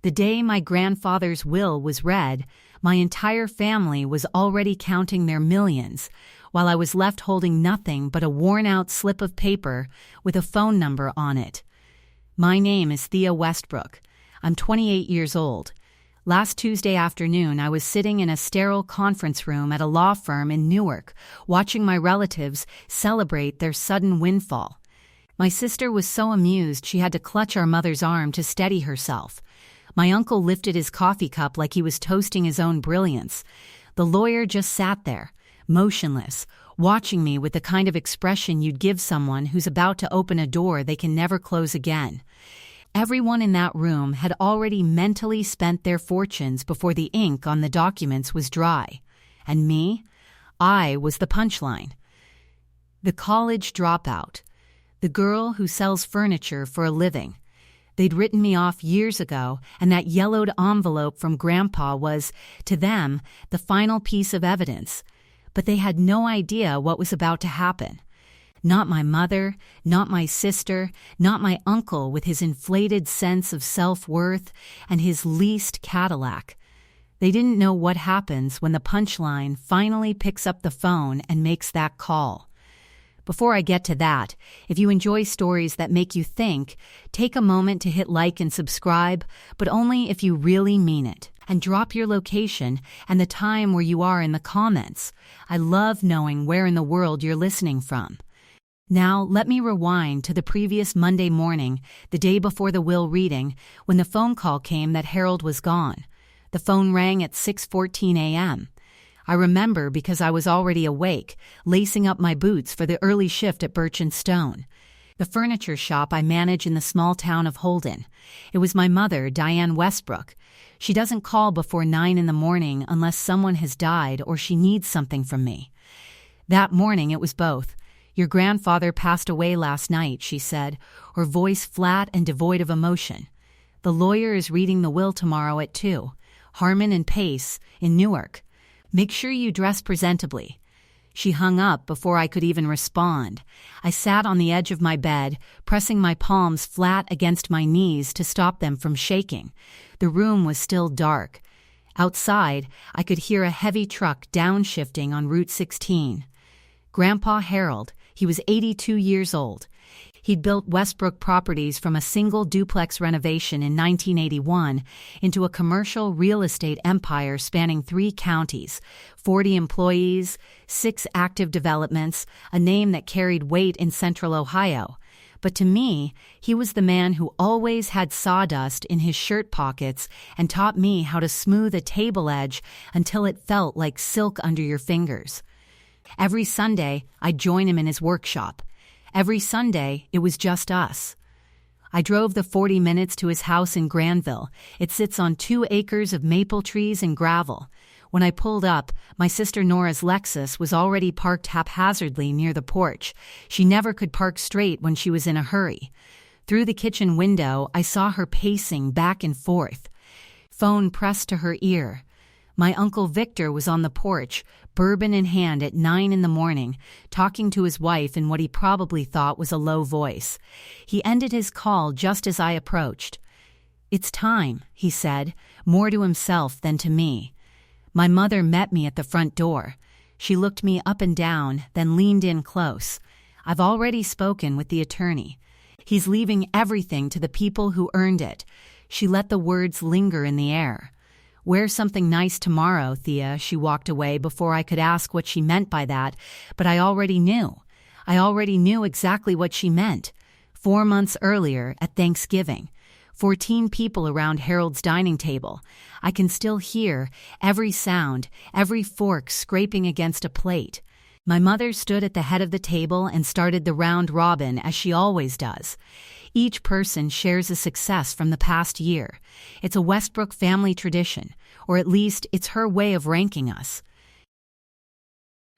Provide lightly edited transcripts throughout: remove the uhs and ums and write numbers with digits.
The day my grandfather's will was read, my entire family was already counting their millions, while I was left holding nothing but a worn-out slip of paper with a phone number on it. My name is Thea Westbrook. I'm 28 years old. Last Tuesday afternoon, I was sitting in a sterile conference room at a law firm in Newark, watching my relatives celebrate their sudden windfall. My sister was so amused she had to clutch our mother's arm to steady herself. My uncle lifted his coffee cup like he was toasting his own brilliance. The lawyer just sat there, motionless, watching me with the kind of expression you'd give someone who's about to open a door they can never close again. Everyone in that room had already mentally spent their fortunes before the ink on the documents was dry. And me? I was the punchline. The college dropout. The girl who sells furniture for a living. They'd written me off years ago, and that yellowed envelope from Grandpa was, to them, the final piece of evidence. But they had no idea what was about to happen. Not my mother, not my sister, not my uncle with his inflated sense of self-worth and his leased Cadillac. They didn't know what happens when the punchline finally picks up the phone and makes that call. Before I get to that, if you enjoy stories that make you think, take a moment to hit like and subscribe, but only if you really mean it. And drop your location and the time where you are in the comments. I love knowing where in the world you're listening from. Now, let me rewind to the previous Monday morning, the day before the will reading, when the phone call came that Harold was gone. The phone rang at 6:14 a.m. I remember because I was already awake, lacing up my boots for the early shift at Birch & Stone, the furniture shop I manage in the small town of Holden. It was my mother, Thea Westbrook. She doesn't call before 9 in the morning unless someone has died or she needs something from me. That morning it was both. "Your grandfather passed away last night," she said, her voice flat and devoid of emotion. "The lawyer is reading the will tomorrow at 2, Harmon and Pace, in Newark. Make sure you dress presentably." She hung up before I could even respond. I sat on the edge of my bed, pressing my palms flat against my knees to stop them from shaking. The room was still dark. Outside, I could hear a heavy truck downshifting on Route 16. Grandpa Harold, he was 82 years old. He'd built Westbrook Properties from a single duplex renovation in 1981 into a commercial real estate empire spanning 3 counties, 40 employees, 6 active developments, a name that carried weight in central Ohio. But to me, he was the man who always had sawdust in his shirt pockets and taught me how to smooth a table edge until it felt like silk under your fingers. Every Sunday, I'd join him in his workshop. Every Sunday, it was just us. I drove the 40 minutes to his house in Granville. It sits on 2 acres of maple trees and gravel. When I pulled up, my sister Nora's Lexus was already parked haphazardly near the porch. She never could park straight when she was in a hurry. Through the kitchen window, I saw her pacing back and forth. Phone pressed to her ear. My Uncle Victor was on the porch, bourbon in hand at 9 in the morning, talking to his wife in what he probably thought was a low voice. He ended his call just as I approached. "It's time," he said, more to himself than to me. My mother met me at the front door. She looked me up and down, then leaned in close. "I've already spoken with the attorney. He's leaving everything to the people who earned it." She let the words linger in the air. "Wear something nice tomorrow, Thea." She walked away before I could ask what she meant by that, but I already knew. I already knew exactly what she meant. 4 months earlier, at Thanksgiving, 14 people around Harold's dining table. I can still hear every sound, every fork scraping against a plate. My mother stood at the head of the table and started the round robin as she always does. Each person shares a success from the past year. It's a Westbrook family tradition, or at least it's her way of ranking us.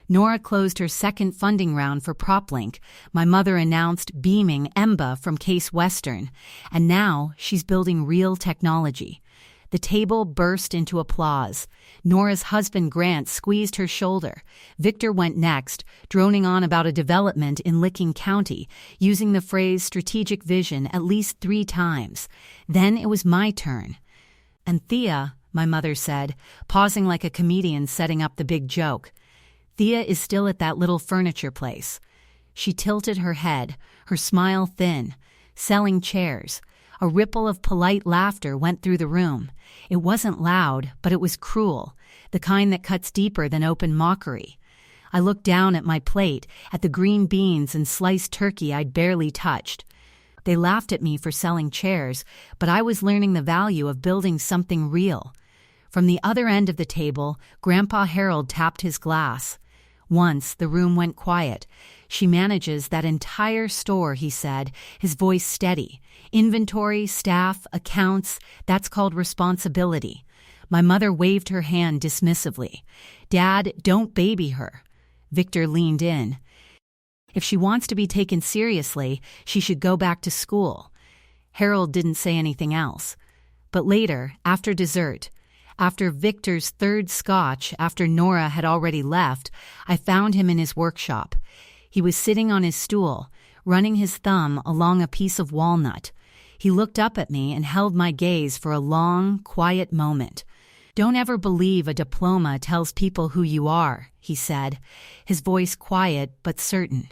Nora closed her second funding round for PropLink. My mother announced beaming Emba from Case Western, and now she's building real technology. The table burst into applause. Nora's husband Grant squeezed her shoulder. Victor went next, droning on about a development in Licking County, using the phrase strategic vision at least 3 times. Then it was my turn. And Thea, my mother said, pausing like a comedian setting up the big joke. Thea is still at that little furniture place. She tilted her head, her smile thin, selling chairs. A ripple of polite laughter went through the room. It wasn't loud, but it was cruel, the kind that cuts deeper than open mockery. I looked down at my plate, at the green beans and sliced turkey I'd barely touched. They laughed at me for selling chairs, but I was learning the value of building something real. From the other end of the table, Grandpa Harold tapped his glass. Once, the room went quiet. She manages that entire store, he said, his voice steady. Inventory, staff, accounts, that's called responsibility. My mother waved her hand dismissively. Dad, don't baby her. Victor leaned in. If she wants to be taken seriously, she should go back to school. Harold didn't say anything else. But later, after dessert, after Victor's third scotch, after Nora had already left, I found him in his workshop. He was sitting on his stool, running his thumb along a piece of walnut. He looked up at me and held my gaze for a long, quiet moment. Don't ever believe a diploma tells people who you are, he said, his voice quiet but certain.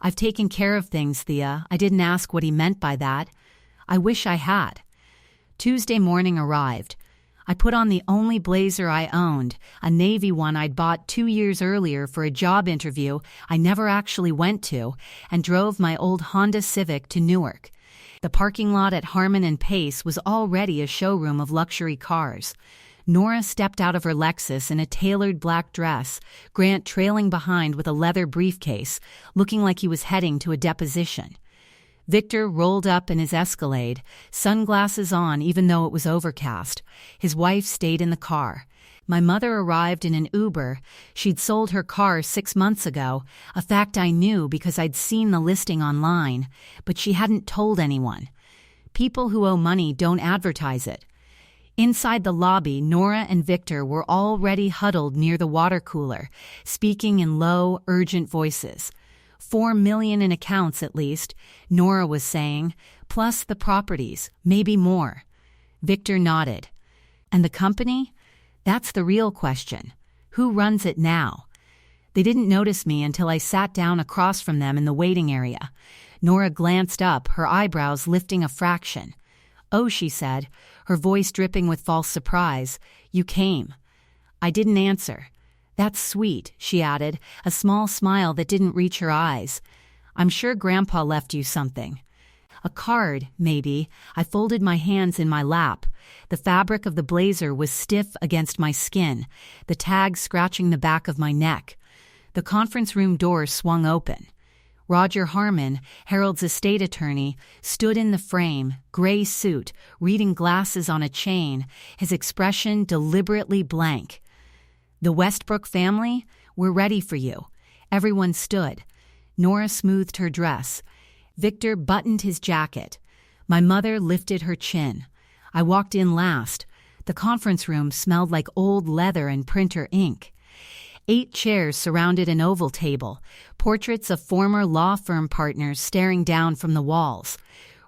I've taken care of things, Thea. I didn't ask what he meant by that. I wish I had. Tuesday morning arrived. I put on the only blazer I owned, a navy one I'd bought 2 years earlier for a job interview I never actually went to, and drove my old Honda Civic to Newark. The parking lot at Harmon and Pace was already a showroom of luxury cars. Nora stepped out of her Lexus in a tailored black dress, Grant trailing behind with a leather briefcase, looking like he was heading to a deposition. Victor rolled up in his Escalade, sunglasses on even though it was overcast. His wife stayed in the car. My mother arrived in an Uber. She'd sold her car 6 months ago, a fact I knew because I'd seen the listing online, but she hadn't told anyone. People who owe money don't advertise it. Inside the lobby, Nora and Victor were already huddled near the water cooler, speaking in low, urgent voices. 4 million in accounts at least, Nora was saying, plus the properties, maybe more. Victor nodded. And the company? That's the real question. Who runs it now? They didn't notice me until I sat down across from them in the waiting area. Nora glanced up, her eyebrows lifting a fraction. Oh, she said, her voice dripping with false surprise. You came. I didn't answer. That's sweet, she added, a small smile that didn't reach her eyes. I'm sure Grandpa left you something. A card, maybe. I folded my hands in my lap. The fabric of the blazer was stiff against my skin, the tag scratching the back of my neck. The conference room door swung open. Roger Harmon, Harold's estate attorney, stood in the frame, gray suit, reading glasses on a chain, his expression deliberately blank. The Westbrook family? We're ready for you. Everyone stood. Nora smoothed her dress. Victor buttoned his jacket. My mother lifted her chin. I walked in last. The conference room smelled like old leather and printer ink. 8 chairs surrounded an oval table, portraits of former law firm partners staring down from the walls.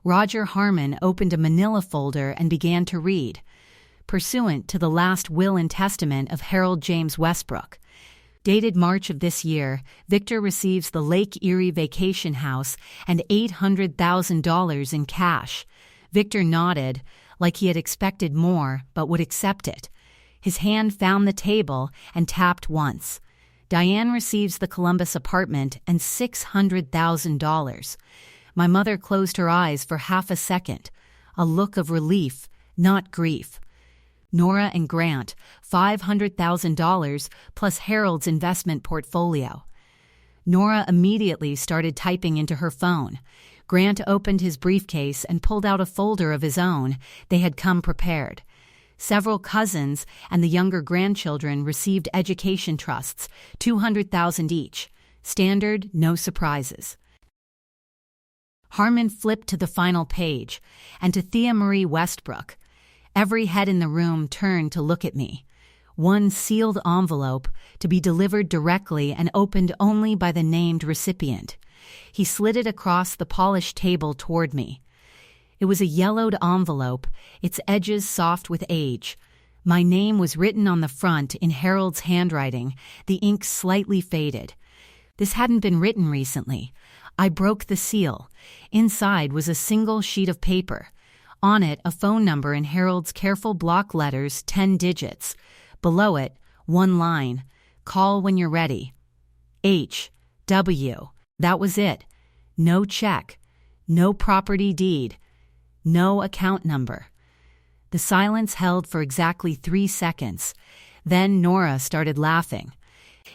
Roger Harmon opened a manila folder and began to read. Pursuant to the last will and testament of Harold James Westbrook. Dated March of this year, Victor receives the Lake Erie vacation house and $800,000 in cash. Victor nodded, like he had expected more, but would accept it. His hand found the table and tapped once. Diane receives the Columbus apartment and $600,000. My mother closed her eyes for half a second, a look of relief, not grief. Nora and Grant, $500,000 plus Harold's investment portfolio. Nora immediately started typing into her phone. Grant opened his briefcase and pulled out a folder of his own. They had come prepared. Several cousins and the younger grandchildren received education trusts, $200,000 each. Standard, no surprises. Harmon flipped to the final page, and to Thea Marie Westbrook. Every head in the room turned to look at me. One sealed envelope to be delivered directly and opened only by the named recipient. He slid it across the polished table toward me. It was a yellowed envelope, its edges soft with age. My name was written on the front in Harold's handwriting, the ink slightly faded. This hadn't been written recently. I broke the seal. Inside was a single sheet of paper. On it, a phone number in Harold's careful block letters, 10 digits. Below it, one line, "Call when you're ready." H.W. That was it. No check. No property deed. No account number. The silence held for exactly 3 seconds. Then Nora started laughing.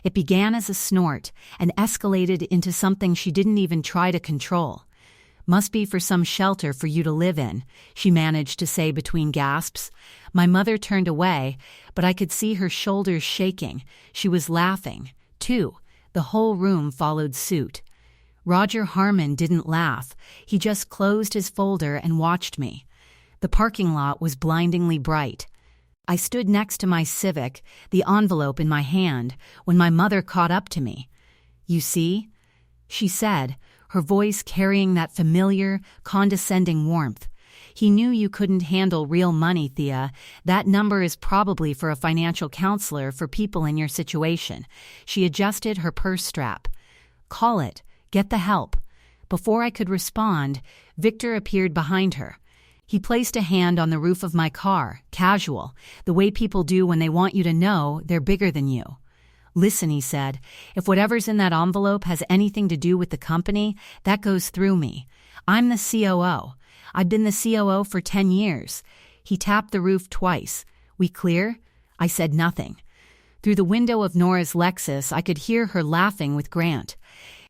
It began as a snort and escalated into something she didn't even try to control. "Must be for some shelter for you to live in," she managed to say between gasps. My mother turned away, but I could see her shoulders shaking. She was laughing, too. The whole room followed suit. Roger Harmon didn't laugh. He just closed his folder and watched me. The parking lot was blindingly bright. I stood next to my Civic, the envelope in my hand, when my mother caught up to me. "You see?" she said, her voice carrying that familiar, condescending warmth. "He knew you couldn't handle real money, Thea. That number is probably for a financial counselor for people in your situation." She adjusted her purse strap. "Call it. Get the help." Before I could respond, Victor appeared behind her. He placed a hand on the roof of my car, casual, the way people do when they want you to know they're bigger than you. "Listen," he said, "if whatever's in that envelope has anything to do with the company, that goes through me. I'm the COO. I've been the COO for 10 years. He tapped the roof twice. "We clear?" I said nothing. Through the window of Nora's Lexus, I could hear her laughing with Grant.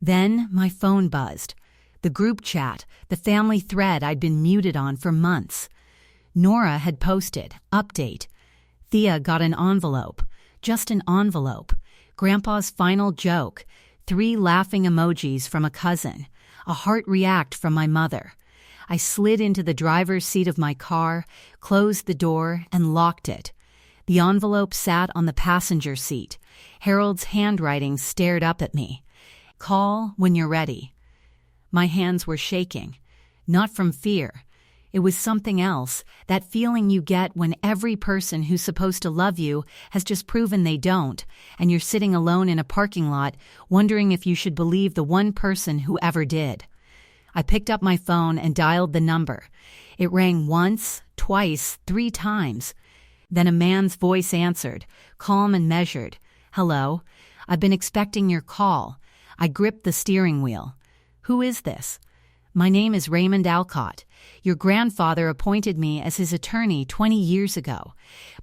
Then my phone buzzed. The group chat, the family thread I'd been muted on for months. Nora had posted, "Update. Thea got an envelope. Just an envelope. Grandpa's final joke. 3 laughing emojis from a cousin. A heart react from my mother." I slid into the driver's seat of my car, closed the door, and locked it. The envelope sat on the passenger seat. Harold's handwriting stared up at me. "Call when you're ready." My hands were shaking. Not from fear. It was something else, that feeling you get when every person who's supposed to love you has just proven they don't, and you're sitting alone in a parking lot wondering if you should believe the one person who ever did. I picked up my phone and dialed the number. It rang once, twice, 3 times. Then a man's voice answered, calm and measured. "Hello. I've been expecting your call." I gripped the steering wheel. "Who is this?" "My name is Raymond Alcott. Your grandfather appointed me as his attorney 20 years ago.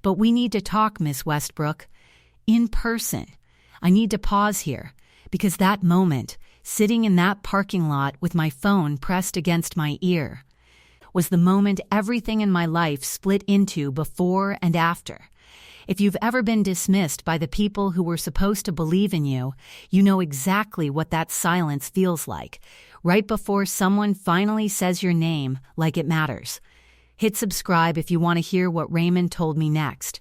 But we need to talk, Miss Westbrook. In person." I need to pause here, because that moment, sitting in that parking lot with my phone pressed against my ear, was the moment everything in my life split into before and after. If you've ever been dismissed by the people who were supposed to believe in you, you know exactly what that silence feels like, right before someone finally says your name like it matters. Hit subscribe if you want to hear what Raymond told me next.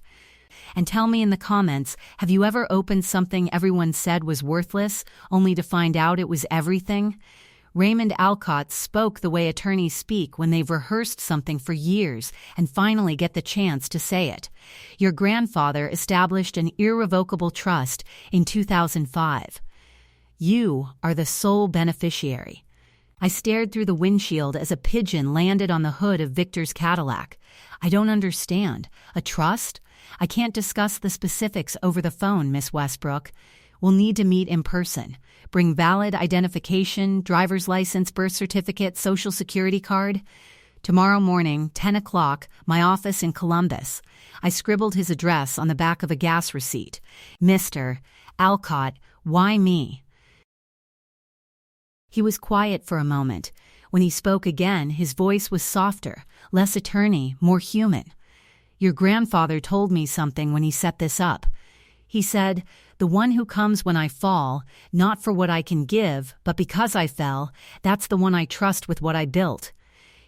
And tell me in the comments, have you ever opened something everyone said was worthless, only to find out it was everything? Raymond Alcott spoke the way attorneys speak when they've rehearsed something for years and finally get the chance to say it. Your grandfather established an irrevocable trust in 2005. You are the sole beneficiary. I stared through the windshield as a pigeon landed on the hood of Victor's Cadillac. I don't understand. A trust? I can't discuss the specifics over the phone, Miss Westbrook. We'll need to meet in person. Bring valid identification, driver's license, birth certificate, social security card. Tomorrow morning, 10 o'clock, my office in Columbus. I scribbled his address on the back of a gas receipt. Mr. Alcott, why me? He was quiet for a moment. When he spoke again, his voice was softer, less attorney, more human. Your grandfather told me something when he set this up. He said, "The one who comes when I fall, not for what I can give, but because I fell, that's the one I trust with what I built."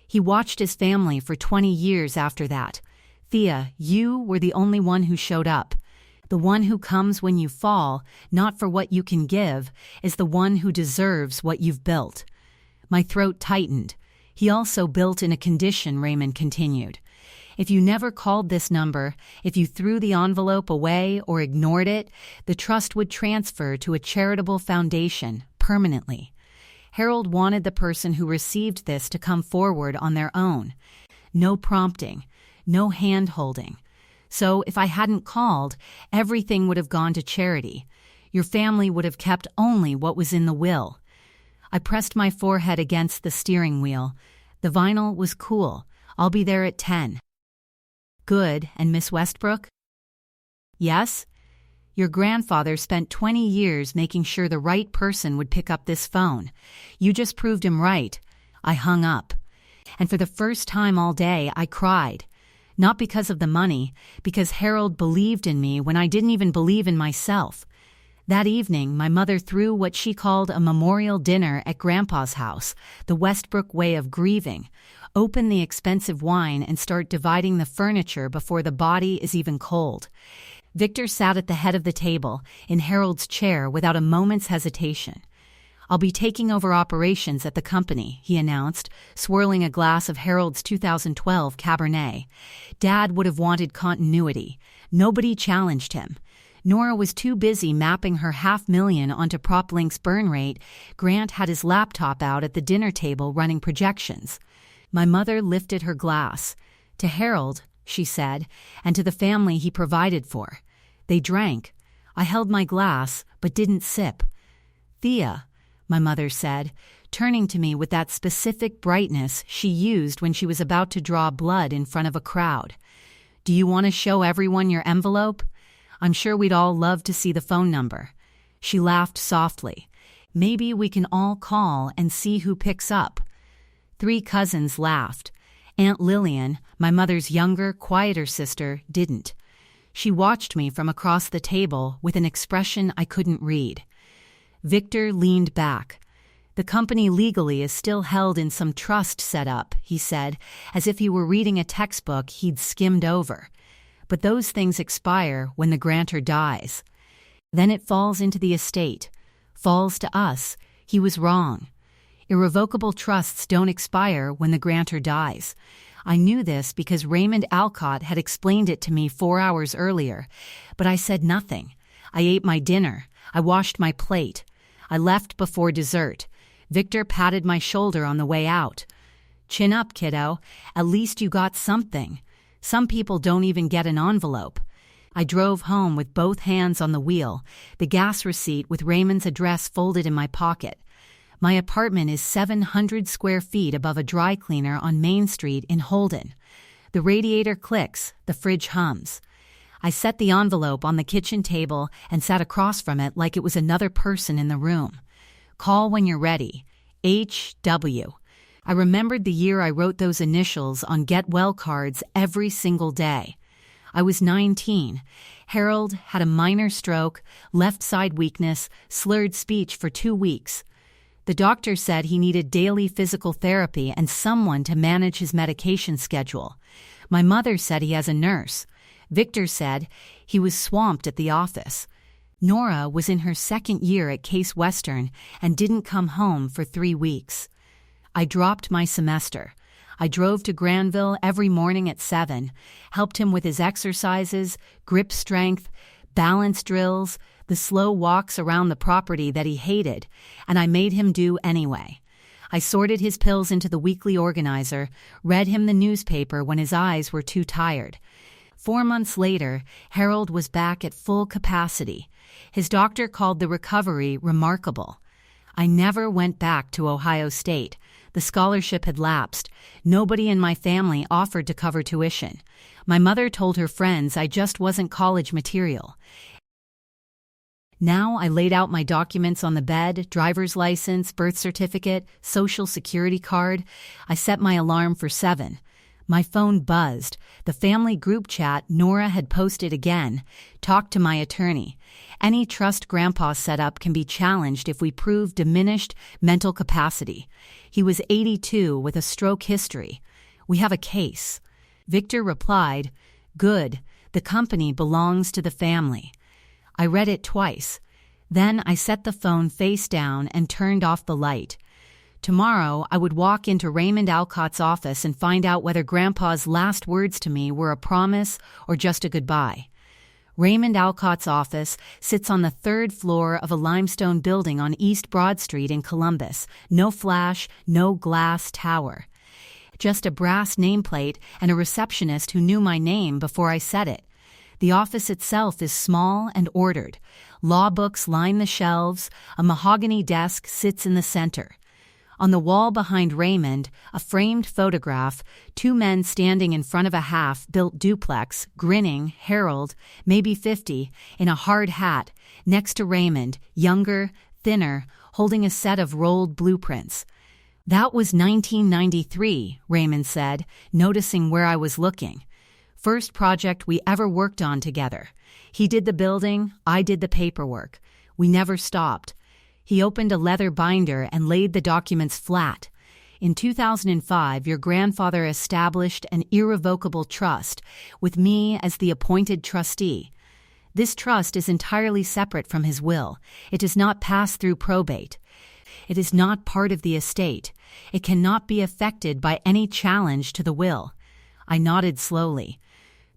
He watched his family for 20 years after that. Thea, you were the only one who showed up. The one who comes when you fall, not for what you can give, is the one who deserves what you've built. My throat tightened. He also built in a condition, Raymond continued. If you never called this number, if you threw the envelope away or ignored it, the trust would transfer to a charitable foundation permanently. Harold wanted the person who received this to come forward on their own. No prompting, no hand-holding. So if I hadn't called, everything would have gone to charity. Your family would have kept only what was in the will. I pressed my forehead against the steering wheel. The vinyl was cool. I'll be there at 10. Good, and Miss Westbrook? Yes? Your grandfather spent 20 years making sure the right person would pick up this phone. You just proved him right. I hung up. And for the first time all day, I cried. Not because of the money, because Harold believed in me when I didn't even believe in myself. That evening, my mother threw what she called a memorial dinner at Grandpa's house, the Westbrook way of grieving. Open the expensive wine and start dividing the furniture before the body is even cold. Victor sat at the head of the table, in Harold's chair, without a moment's hesitation. I'll be taking over operations at the company, he announced, swirling a glass of Harold's 2012 Cabernet. Dad would have wanted continuity. Nobody challenged him. Nora was too busy mapping her $500,000 onto PropLink's burn rate. Grant had his laptop out at the dinner table running projections. My mother lifted her glass. To Harold, she said, and to the family he provided for. They drank. I held my glass, but didn't sip. Thea, my mother said, turning to me with that specific brightness she used when she was about to draw blood in front of a crowd. Do you want to show everyone your envelope? I'm sure we'd all love to see the phone number. She laughed softly. Maybe we can all call and see who picks up. 3 cousins laughed. Aunt Lillian, my mother's younger, quieter sister, didn't. She watched me from across the table with an expression I couldn't read. Victor leaned back. The company legally is still held in some trust set up, he said, as if he were reading a textbook he'd skimmed over. But those things expire when the grantor dies. Then it falls into the estate. Falls to us. He was wrong. Irrevocable trusts don't expire when the grantor dies. I knew this because Raymond Alcott had explained it to me 4 hours earlier, but I said nothing. I ate my dinner. I washed my plate. I left before dessert. Victor patted my shoulder on the way out. Chin up, kiddo. At least you got something. Some people don't even get an envelope. I drove home with both hands on the wheel, the gas receipt with Raymond's address folded in my pocket. My apartment is 700 square feet above a dry cleaner on Main Street in Holden. The radiator clicks, the fridge hums. I set the envelope on the kitchen table and sat across from it like it was another person in the room. Call when you're ready. H.W. I remembered the year I wrote those initials on get well cards every single day. I was 19. Harold had a minor stroke, left side weakness, slurred speech for 2 weeks. The doctor said he needed daily physical therapy and someone to manage his medication schedule. My mother said he has a nurse. Victor said he was swamped at the office. Nora was in her 2nd year at Case Western and didn't come home for 3 weeks. I dropped my semester. I drove to Granville every morning at 7, helped him with his exercises, grip strength, balance drills, the slow walks around the property that he hated, and I made him do anyway. I sorted his pills into the weekly organizer, read him the newspaper when his eyes were too tired. 4 months later, Harold was back at full capacity. His doctor called the recovery remarkable. I never went back to Ohio State. The scholarship had lapsed. Nobody in my family offered to cover tuition. My mother told her friends I just wasn't college material. Now I laid out my documents on the bed, driver's license, birth certificate, social security card. I set my alarm for 7. My phone buzzed. The family group chat Nora had posted again. Talked to my attorney. Any trust Grandpa set up can be challenged if we prove diminished mental capacity. He was 82 with a stroke history. We have a case. Victor replied, "Good. The company belongs to the family." I read it twice. Then I set the phone face down and turned off the light. Tomorrow, I would walk into Raymond Alcott's office and find out whether Grandpa's last words to me were a promise or just a goodbye. Raymond Alcott's office sits on the third floor of a limestone building on East Broad Street in Columbus. No flash, no glass tower. Just a brass nameplate and a receptionist who knew my name before I said it. The office itself is small and ordered. Law books line the shelves. A mahogany desk sits in the center. On the wall behind Raymond, a framed photograph, two men standing in front of a half-built duplex, grinning, Harold, maybe 50, in a hard hat, next to Raymond, younger, thinner, holding a set of rolled blueprints. That was 1993, Raymond said, noticing where I was looking. First project we ever worked on together. He did the building, I did the paperwork. We never stopped. He opened a leather binder and laid the documents flat. In 2005, your grandfather established an irrevocable trust, with me as the appointed trustee. This trust is entirely separate from his will. It does not pass through probate. It is not part of the estate. It cannot be affected by any challenge to the will. I nodded slowly.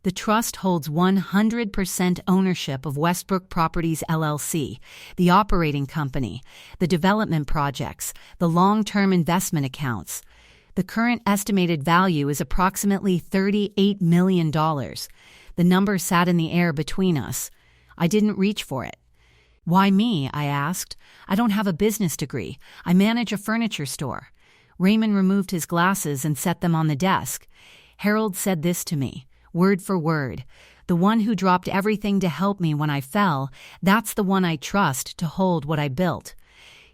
The trust holds 100% ownership of Westbrook Properties LLC, the operating company, the development projects, the long-term investment accounts. The current estimated value is approximately $38 million. The number sat in the air between us. I didn't reach for it. Why me? I asked. I don't have a business degree. I manage a furniture store. Raymond removed his glasses and set them on the desk. Harold said this to me. Word for word. The one who dropped everything to help me when I fell, that's the one I trust to hold what I built.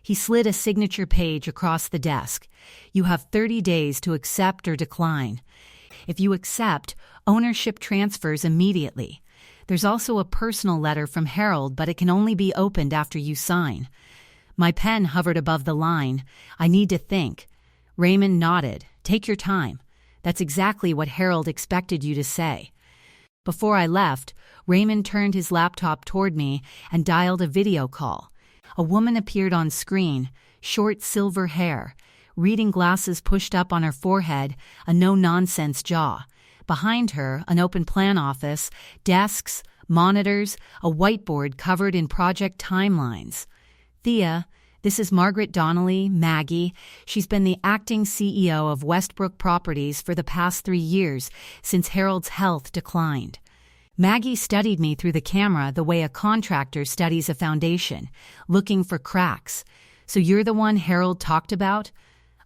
He slid a signature page across the desk. You have 30 days to accept or decline. If you accept, ownership transfers immediately. There's also a personal letter from Harold, but it can only be opened after you sign. My pen hovered above the line. I need to think. Raymond nodded. Take your time. That's exactly what Harold expected you to say. Before I left, Raymond turned his laptop toward me and dialed a video call. A woman appeared on screen, short silver hair, reading glasses pushed up on her forehead, a no-nonsense jaw. Behind her, an open plan office, desks, monitors, a whiteboard covered in project timelines. Thea, this is Margaret Donnelly, Maggie. She's been the acting CEO of Westbrook Properties for the past 3 years, since Harold's health declined. Maggie studied me through the camera the way a contractor studies a foundation, looking for cracks. So you're the one Harold talked about?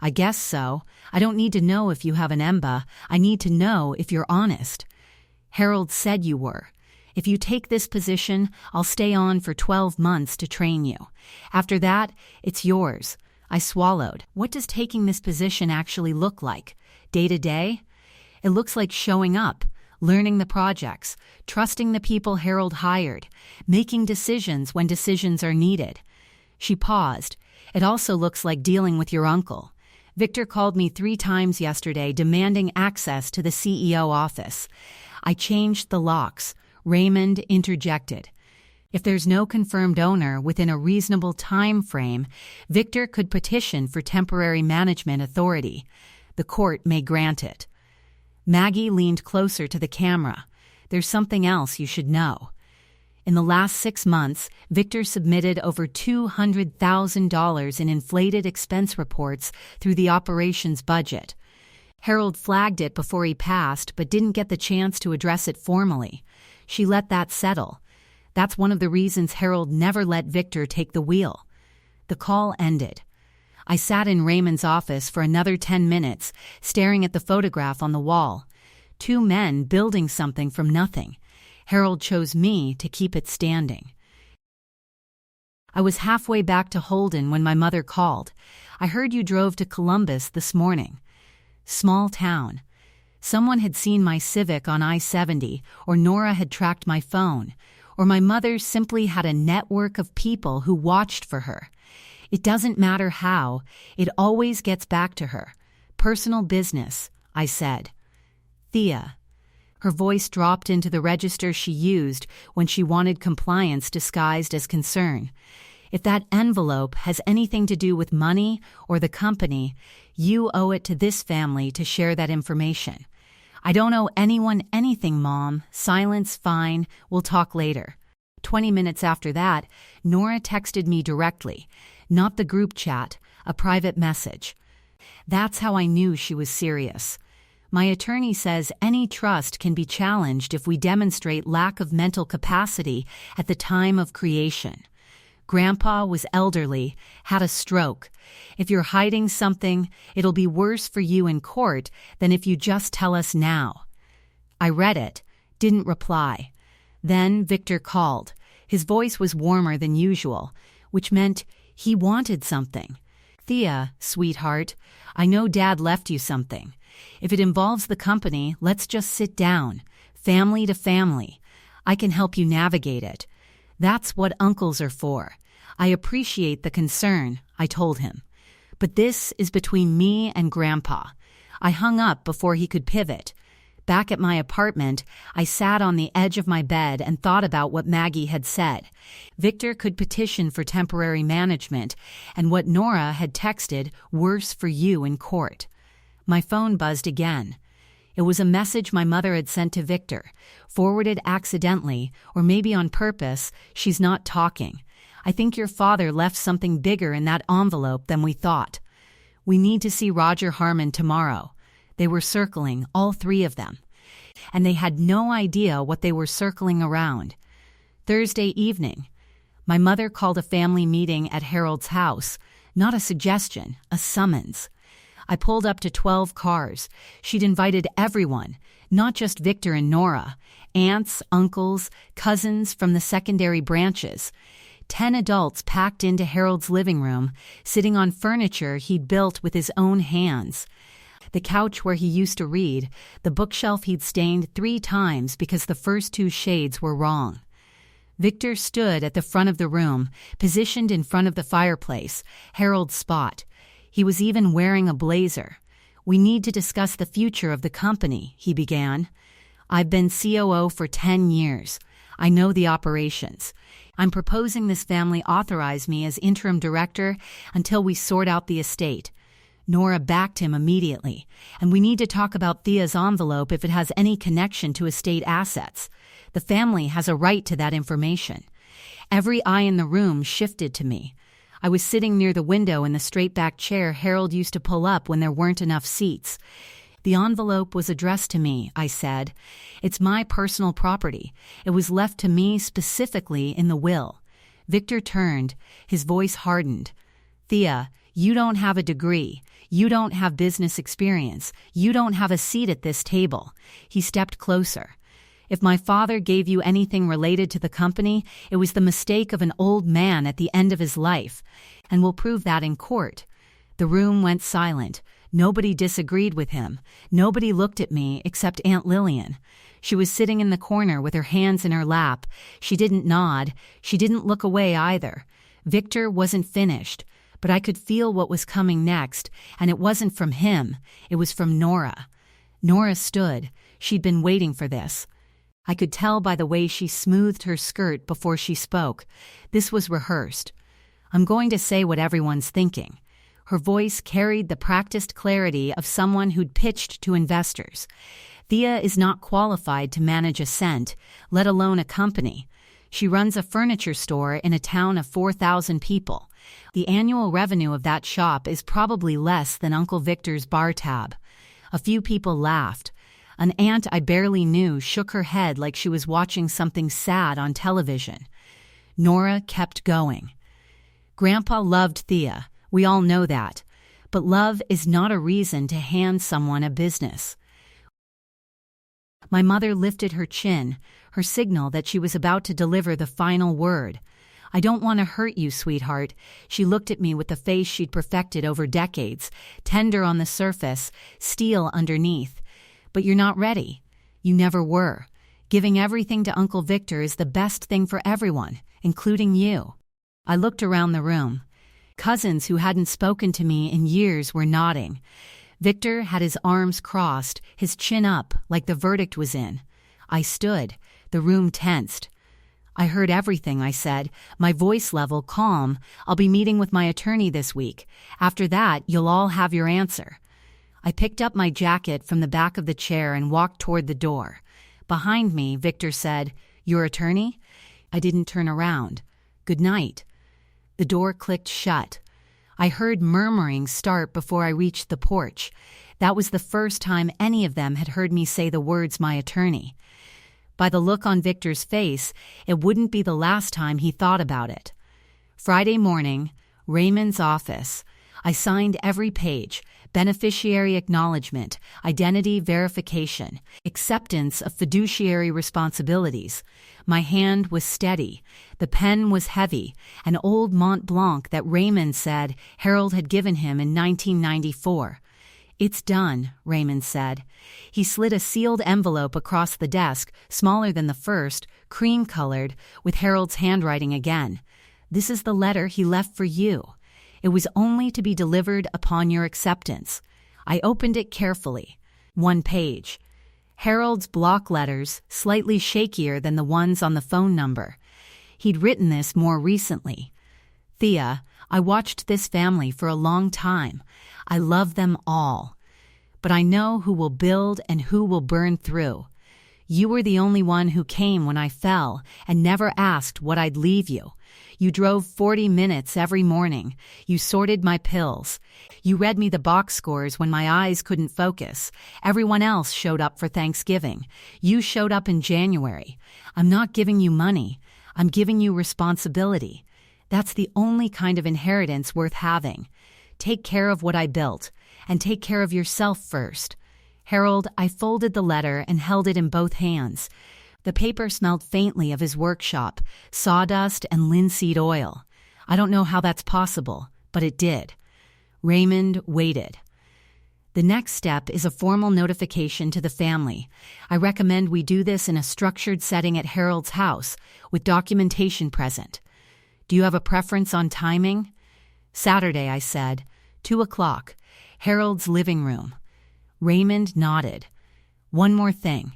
I guess so. I don't need to know if you have an EMBA. I need to know if you're honest. Harold said you were. If you take this position, I'll stay on for 12 months to train you. After that, it's yours. I swallowed. What does taking this position actually look like? Day to day? It looks like showing up, learning the projects, trusting the people Harold hired, making decisions when decisions are needed. She paused. It also looks like dealing with your uncle. Victor called me 3 times yesterday demanding access to the CEO office. I changed the locks. Raymond interjected. If there's no confirmed owner within a reasonable time frame, Victor could petition for temporary management authority. The court may grant it. Maggie leaned closer to the camera. There's something else you should know. In the last 6 months, Victor submitted over $200,000 in inflated expense reports through the operations budget. Harold flagged it before he passed, but didn't get the chance to address it formally. She let that settle. That's one of the reasons Harold never let Victor take the wheel. The call ended. I sat in Raymond's office for another 10 minutes, staring at the photograph on the wall. 2 men building something from nothing. Harold chose me to keep it standing. I was halfway back to Holden when my mother called. I heard you drove to Columbus this morning. Small town. Someone had seen my Civic on I-70, or Nora had tracked my phone, or my mother simply had a network of people who watched for her. It doesn't matter how, it always gets back to her. Personal business, I said. Thea. Her voice dropped into the register she used when she wanted compliance disguised as concern. If that envelope has anything to do with money or the company, you owe it to this family to share that information. I don't owe anyone anything, Mom. Silence, fine. We'll talk later. 20 minutes after that, Nora texted me directly, not the group chat, a private message. That's how I knew she was serious. My attorney says any trust can be challenged if we demonstrate lack of mental capacity at the time of creation. Grandpa was elderly, had a stroke. If you're hiding something, it'll be worse for you in court than if you just tell us now. I read it, didn't reply. Then Victor called. His voice was warmer than usual, which meant he wanted something. Thea, sweetheart, I know Dad left you something. If it involves the company, let's just sit down, family to family. I can help you navigate it. That's what uncles are for. I appreciate the concern, I told him. But this is between me and Grandpa. I hung up before he could pivot. Back at my apartment, I sat on the edge of my bed and thought about what Maggie had said. Victor could petition for temporary management, and what Nora had texted, worse for you in court. My phone buzzed again. It was a message my mother had sent to Victor, forwarded accidentally, or maybe on purpose. She's not talking. I think your father left something bigger in that envelope than we thought. We need to see Roger Harmon tomorrow. They were circling, all three of them. And they had no idea what they were circling around. Thursday evening, my mother called a family meeting at Harold's house. Not a suggestion, a summons. I pulled up to 12 cars. She'd invited everyone, not just Victor and Nora. Aunts, uncles, cousins from the secondary branches. 10 adults packed into Harold's living room, sitting on furniture he'd built with his own hands. The couch where he used to read, the bookshelf he'd stained 3 times because the first 2 shades were wrong. Victor stood at the front of the room, positioned in front of the fireplace, Harold's spot. He was even wearing a blazer. We need to discuss the future of the company, he began. I've been COO for 10 years. I know the operations. I'm proposing this family authorize me as interim director until we sort out the estate. Nora backed him immediately, and we need to talk about Thea's envelope if it has any connection to estate assets. The family has a right to that information. Every eye in the room shifted to me. I was sitting near the window in the straight-back chair Harold used to pull up when there weren't enough seats. The envelope was addressed to me, I said. It's my personal property. It was left to me specifically in the will. Victor turned. His voice hardened. Thea, you don't have a degree. You don't have business experience. You don't have a seat at this table. He stepped closer. If my father gave you anything related to the company, it was the mistake of an old man at the end of his life, and we'll prove that in court. The room went silent. Nobody disagreed with him. Nobody looked at me except Aunt Lillian. She was sitting in the corner with her hands in her lap. She didn't nod. She didn't look away either. Victor wasn't finished, but I could feel what was coming next, and it wasn't from him. It was from Nora. Nora stood. She'd been waiting for this. I could tell by the way she smoothed her skirt before she spoke. This was rehearsed. I'm going to say what everyone's thinking. Her voice carried the practiced clarity of someone who'd pitched to investors. Thea is not qualified to manage a cent, let alone a company. She runs a furniture store in a town of 4,000 people. The annual revenue of that shop is probably less than Uncle Victor's bar tab. A few people laughed. An aunt I barely knew shook her head like she was watching something sad on television. Nora kept going. Grandpa loved Thea. We all know that. But love is not a reason to hand someone a business. My mother lifted her chin, her signal that she was about to deliver the final word. I don't want to hurt you, sweetheart. She looked at me with the face she'd perfected over decades, tender on the surface, steel underneath. But you're not ready. You never were. Giving everything to Uncle Victor is the best thing for everyone, including you. I looked around the room. Cousins who hadn't spoken to me in years were nodding. Victor had his arms crossed, his chin up, like the verdict was in. I stood. The room tensed. I heard everything, I said, my voice level calm. I'll be meeting with my attorney this week. After that, you'll all have your answer. I picked up my jacket from the back of the chair and walked toward the door. Behind me, Victor said, "Your attorney?" I didn't turn around. "Good night." The door clicked shut. I heard murmuring start before I reached the porch. That was the first time any of them had heard me say the words "my attorney." By the look on Victor's face, it wouldn't be the last time he thought about it. Friday morning, Raymond's office. I signed every page: beneficiary acknowledgement, identity verification, acceptance of fiduciary responsibilities. My hand was steady. The pen was heavy, an old Mont Blanc that Raymond said Harold had given him in 1994. "It's done," Raymond said. He slid a sealed envelope across the desk, smaller than the first, cream-colored, with Harold's handwriting again. "This is the letter he left for you. It was only to be delivered upon your acceptance." I opened it carefully. One page. Harold's block letters, slightly shakier than the ones on the phone number. He'd written this more recently. "Thea, I watched this family for a long time. I love them all. But I know who will build and who will burn through. You were the only one who came when I fell and never asked what I'd leave you. You drove 40 minutes every morning. You sorted my pills. You read me the box scores when my eyes couldn't focus. Everyone else showed up for Thanksgiving. You showed up in January. I'm not giving you money. I'm giving you responsibility. That's the only kind of inheritance worth having. Take care of what I built, and take care of yourself first." Harold, I folded the letter and held it in both hands. The paper smelled faintly of his workshop, sawdust and linseed oil. I don't know how that's possible, but it did. Raymond waited. "The next step is a formal notification to the family. I recommend we do this in a structured setting at Harold's house, with documentation present. Do you have a preference on timing?" "Saturday," I said. 2:00, Harold's living room. Raymond nodded. "One more thing."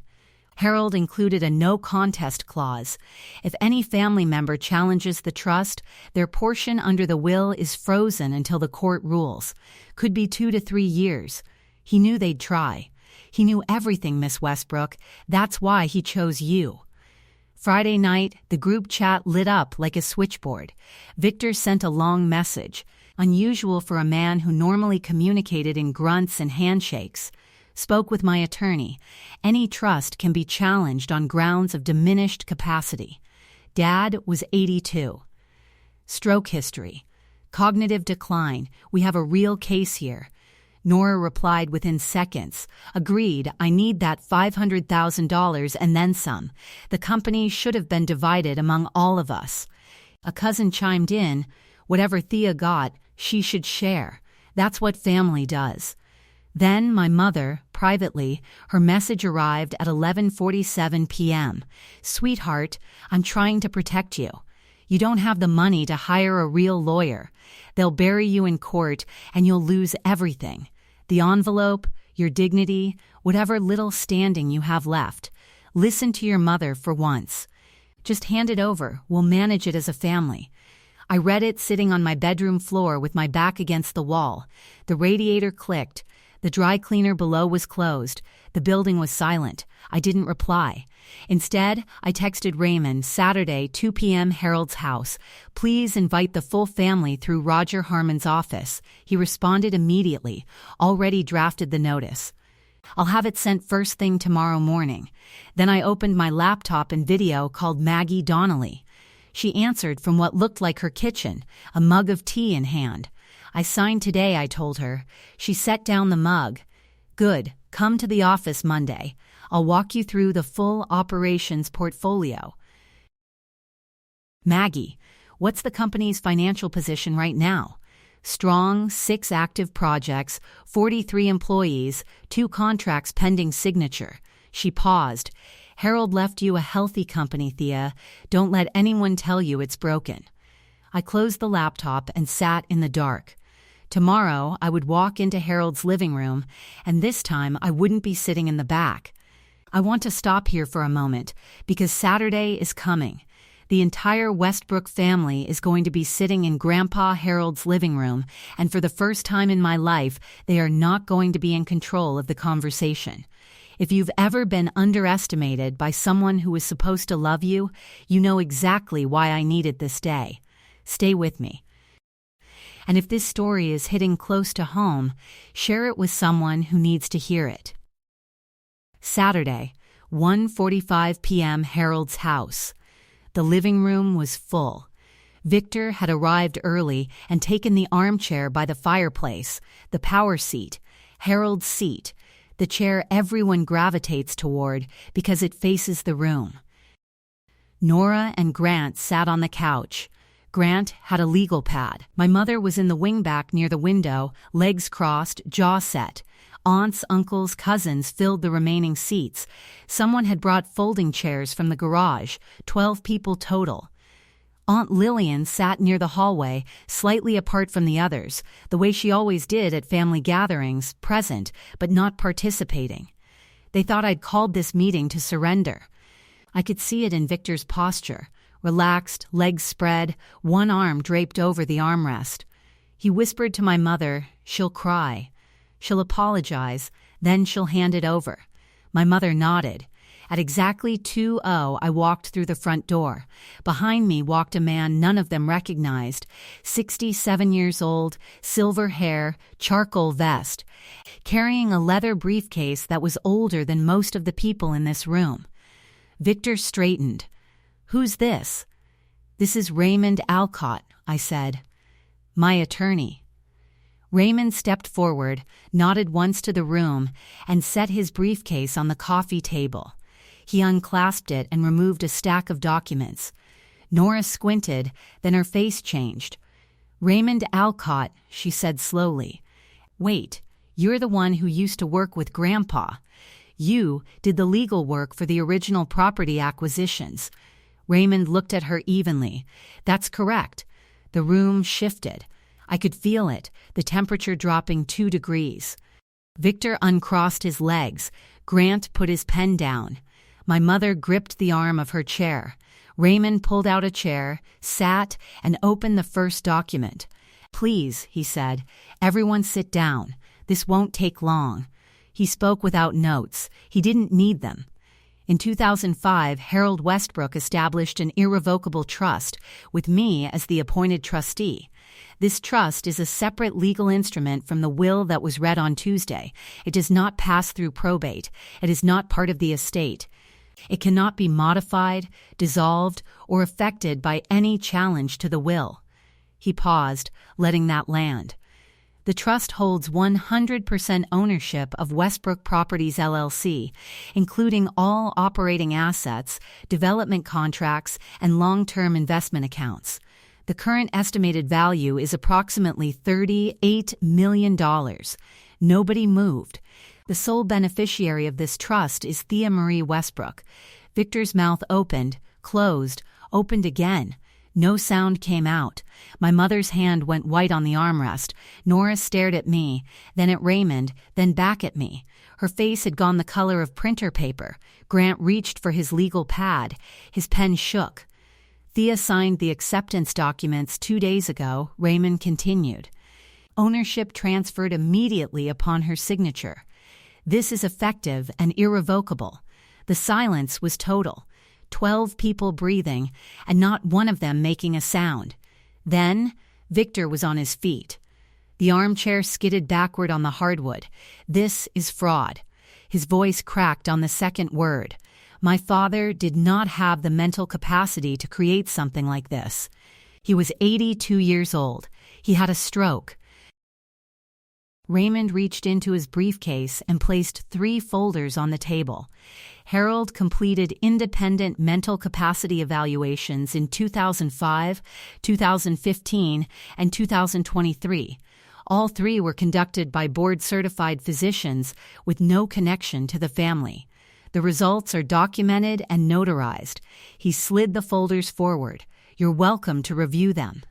Harold included a no-contest clause. If any family member challenges the trust, their portion under the will is frozen until the court rules. Could be 2 to 3 years. He knew they'd try. He knew everything, Miss Westbrook. That's why he chose you. Friday night, the group chat lit up like a switchboard. Victor sent a long message, unusual for a man who normally communicated in grunts and handshakes. "Spoke with my attorney. Any trust can be challenged on grounds of diminished capacity. Dad was 82. Stroke history. Cognitive decline. We have a real case here." Nora replied within seconds. "Agreed, I need that $500,000 and then some. The company should have been divided among all of us." A cousin chimed in. "Whatever Thea got, she should share. That's what family does." Then my mother, privately, her message arrived at 11:47 p.m. "Sweetheart, I'm trying to protect you. You don't have the money to hire a real lawyer. They'll bury you in court and you'll lose everything. The envelope, your dignity, whatever little standing you have left. Listen to your mother for once. Just hand it over. We'll manage it as a family." I read it sitting on my bedroom floor with my back against the wall. The radiator clicked. The dry cleaner below was closed. The building was silent. I didn't reply. Instead, I texted Raymond, "Saturday, 2 p.m. Harold's house. Please invite the full family through Roger Harmon's office." He responded immediately, already drafted the notice. "I'll have it sent first thing tomorrow morning." Then I opened my laptop and video called Maggie Donnelly. She answered from what looked like her kitchen, a mug of tea in hand. "I signed today," I told her. She set down the mug. "Good. Come to the office Monday. I'll walk you through the full operations portfolio." "Maggie, what's the company's financial position right now?" "Strong, 6 active projects, 43 employees, 2 contracts pending signature." She paused. "Harold left you a healthy company, Thea. Don't let anyone tell you it's broken." I closed the laptop and sat in the dark. Tomorrow, I would walk into Harold's living room, and this time I wouldn't be sitting in the back. I want to stop here for a moment, because Saturday is coming. The entire Westbrook family is going to be sitting in Grandpa Harold's living room, and for the first time in my life, they are not going to be in control of the conversation. If you've ever been underestimated by someone who was supposed to love you, you know exactly why I need it this day. Stay with me. And if this story is hitting close to home, share it with someone who needs to hear it. Saturday, 1:45 p.m. Harold's house. The living room was full. Victor had arrived early and taken the armchair by the fireplace, the power seat, Harold's seat, the chair everyone gravitates toward because it faces the room. Nora and Grant sat on the couch. Grant had a legal pad. My mother was in the wingback near the window, legs crossed, jaw set. Aunts, uncles, cousins filled the remaining seats. Someone had brought folding chairs from the garage, 12 people total. Aunt Lillian sat near the hallway, slightly apart from the others, the way she always did at family gatherings, present, but not participating. They thought I'd called this meeting to surrender. I could see it in Victor's posture, relaxed, legs spread, one arm draped over the armrest. He whispered to my mother, "She'll cry. She'll apologize, then she'll hand it over." My mother nodded. At exactly 2:00, I walked through the front door. Behind me walked a man none of them recognized, 67 years old, silver hair, charcoal vest, carrying a leather briefcase that was older than most of the people in this room. Victor straightened. "Who's this?" "This is Raymond Alcott," I said. "My attorney." Raymond stepped forward, nodded once to the room, and set his briefcase on the coffee table. He unclasped it and removed a stack of documents. Nora squinted, then her face changed. "Raymond Alcott," she said slowly. "Wait, you're the one who used to work with Grandpa. You did the legal work for the original property acquisitions." Raymond looked at her evenly. "That's correct." The room shifted. I could feel it, the temperature dropping 2 degrees. Victor uncrossed his legs. Grant put his pen down. My mother gripped the arm of her chair. Raymond pulled out a chair, sat, and opened the first document. "Please," he said, "everyone sit down. This won't take long." He spoke without notes. He didn't need them. In 2005, Harold Westbrook established an irrevocable trust, with me as the appointed trustee. This trust is a separate legal instrument from the will that was read on Tuesday. It does not pass through probate. It is not part of the estate. It cannot be modified, dissolved, or affected by any challenge to the will. He paused, letting that land. The trust holds 100% ownership of Westbrook Properties LLC, including all operating assets, development contracts, and long-term investment accounts. The current estimated value is approximately $38 million. Nobody moved. The sole beneficiary of this trust is Thea Marie Westbrook. Victor's mouth opened, closed, opened again. No sound came out. My mother's hand went white on the armrest. Nora stared at me, then at Raymond, then back at me. Her face had gone the color of printer paper. Grant reached for his legal pad. His pen shook. "Thea signed the acceptance documents 2 days ago," Raymond continued. "Ownership transferred immediately upon her signature. This is effective and irrevocable." The silence was total. 12 people breathing, and not one of them making a sound. Then, Victor was on his feet. The armchair skidded backward on the hardwood. "This is fraud." His voice cracked on the second word. My father did not have the mental capacity to create something like this. He was 82 years old. He had a stroke. Raymond reached into his briefcase and placed 3 folders on the table. Harold completed independent mental capacity evaluations in 2005, 2015, and 2023. All 3 were conducted by board-certified physicians with no connection to the family. The results are documented and notarized. He slid the folders forward. "You're welcome to review them."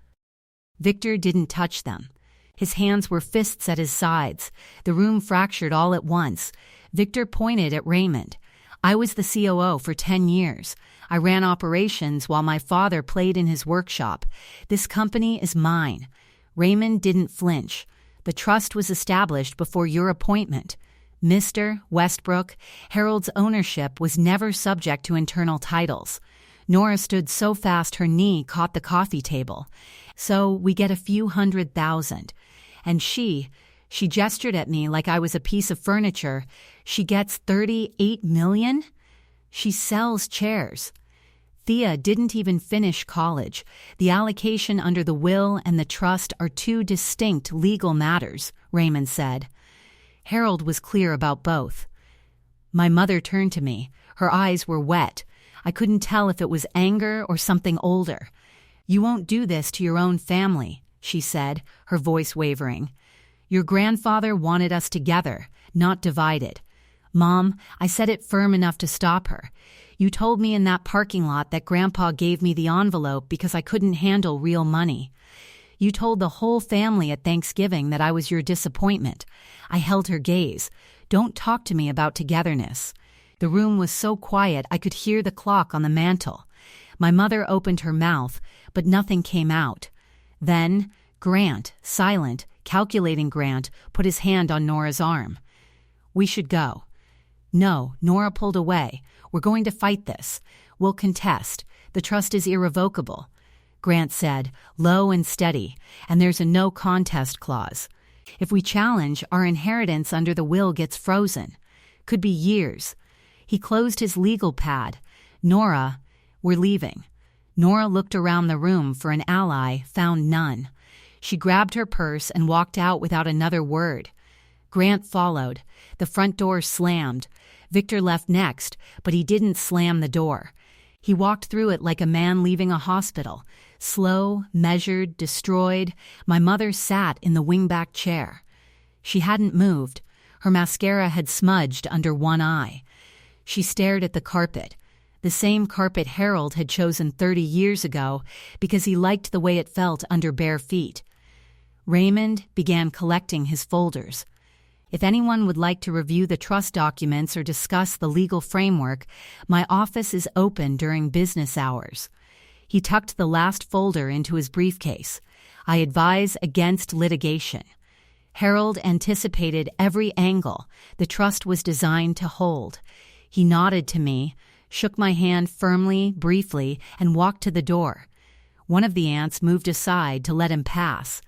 Victor didn't touch them. His hands were fists at his sides. The room fractured all at once. Victor pointed at Raymond. "I was the COO for 10 years. I ran operations while my father played in his workshop. This company is mine. Raymond didn't flinch. The trust was established before your appointment. Mr. Westbrook, Harold's ownership was never subject to internal titles. Nora stood so fast her knee caught the coffee table. So we get a few $100,000. And she gestured at me like I was a piece of furniture. She gets $38 million? She sells chairs. Thea didn't even finish college. The allocation under the will and the trust are two distinct legal matters, Raymond said. Harold was clear about both. My mother turned to me. Her eyes were wet. I couldn't tell if it was anger or something older. You won't do this to your own family, she said, her voice wavering. Your grandfather wanted us together, not divided. Mom, I said it firm enough to stop her. You told me in that parking lot that Grandpa gave me the envelope because I couldn't handle real money. You told the whole family at Thanksgiving that I was your disappointment. I held her gaze. Don't talk to me about togetherness. The room was so quiet I could hear the clock on the mantel. My mother opened her mouth, but nothing came out. Then Grant, silent, calculating Grant, put his hand on Nora's arm. We should go. No, Nora pulled away. We're going to fight this. We'll contest. The trust is irrevocable. Grant said, low and steady, and there's a no contest clause. If we challenge, our inheritance under the will gets frozen. Could be years. He closed his legal pad. Nora, we're leaving. Nora looked around the room for an ally, found none. She grabbed her purse and walked out without another word. Grant followed. The front door slammed. Victor left next, but he didn't slam the door. He walked through it like a man leaving a hospital. Slow, measured, destroyed. My mother sat in the wingback chair. She hadn't moved. Her mascara had smudged under one eye. She stared at the carpet. The same carpet Harold had chosen 30 years ago because he liked the way it felt under bare feet. Raymond began collecting his folders. If anyone would like to review the trust documents or discuss the legal framework, my office is open during business hours. He tucked the last folder into his briefcase. I advise against litigation. Harold anticipated every angle the trust was designed to hold. He nodded to me, shook my hand firmly, briefly, and walked to the door. One of the aunts moved aside to let him pass.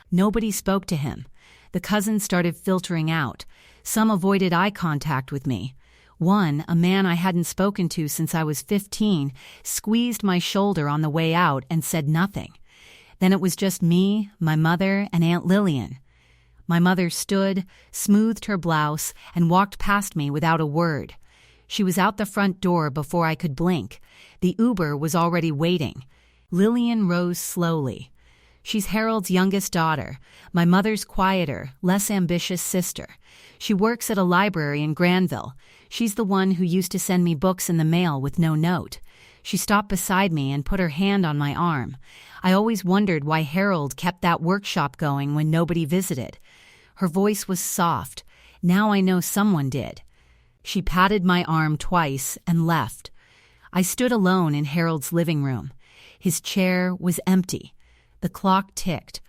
Nobody spoke to him. The cousins started filtering out. Some avoided eye contact with me. One, a man I hadn't spoken to since I was 15, squeezed my shoulder on the way out and said nothing. Then it was just me, my mother, and Aunt Lillian. My mother stood, smoothed her blouse, and walked past me without a word. She was out the front door before I could blink. The Uber was already waiting. Lillian rose slowly. She's Harold's youngest daughter, my mother's quieter, less ambitious sister. She works at a library in Granville. She's the one who used to send me books in the mail with no note. She stopped beside me and put her hand on my arm. I always wondered why Harold kept that workshop going when nobody visited. Her voice was soft. Now I know someone did. She patted my arm twice and left. I stood alone in Harold's living room. His chair was empty. The clock ticked.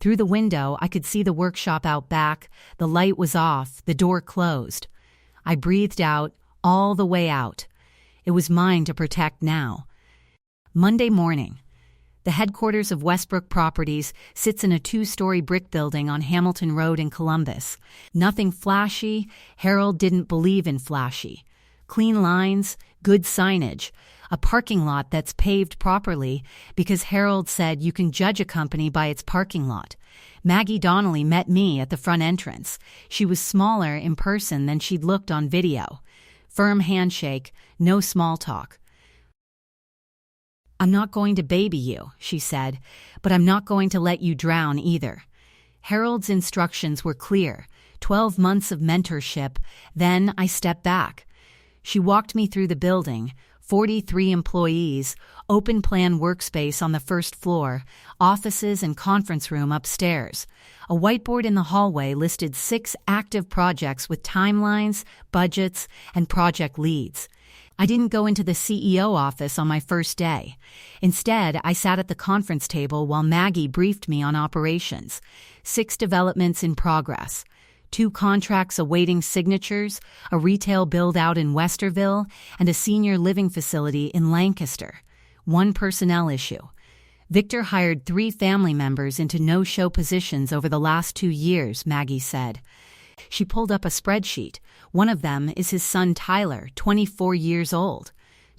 Through the window, I could see the workshop out back. The light was off, the door closed. I breathed out, all the way out. It was mine to protect now. Monday morning. The headquarters of Westbrook Properties sits in a 2-story brick building on Hamilton Road in Columbus. Nothing flashy. Harold didn't believe in flashy. Clean lines, good signage, a parking lot that's paved properly because Harold said you can judge a company by its parking lot. Maggie Donnelly met me at the front entrance. She was smaller in person than she'd looked on video. Firm handshake, no small talk. I'm not going to baby you, she said, but I'm not going to let you drown either. Harold's instructions were clear. 12 months of mentorship. Then I stepped back. She walked me through the building. 43 employees, open plan workspace on the first floor, offices and conference room upstairs. A whiteboard in the hallway listed 6 active projects with timelines, budgets, and project leads. I didn't go into the CEO office on my first day. Instead, I sat at the conference table while Maggie briefed me on operations. 6 developments in progress. 2 contracts awaiting signatures, a retail build-out in Westerville, and a senior living facility in Lancaster. 1 personnel issue. Victor hired 3 family members into no-show positions over the last 2 years, Maggie said. She pulled up a spreadsheet. One of them is his son Tyler, 24 years old.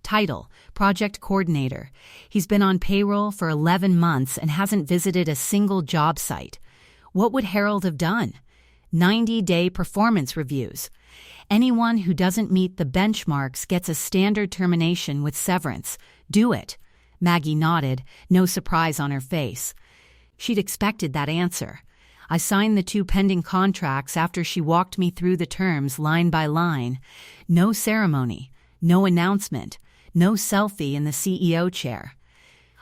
Title: Project Coordinator. He's been on payroll for 11 months and hasn't visited a single job site. What would Harold have done? 90-day performance reviews. Anyone who doesn't meet the benchmarks gets a standard termination with severance. Do it. Maggie nodded, no surprise on her face. She'd expected that answer. I signed the 2 pending contracts after she walked me through the terms line by line. No ceremony, no announcement, no selfie in the CEO chair.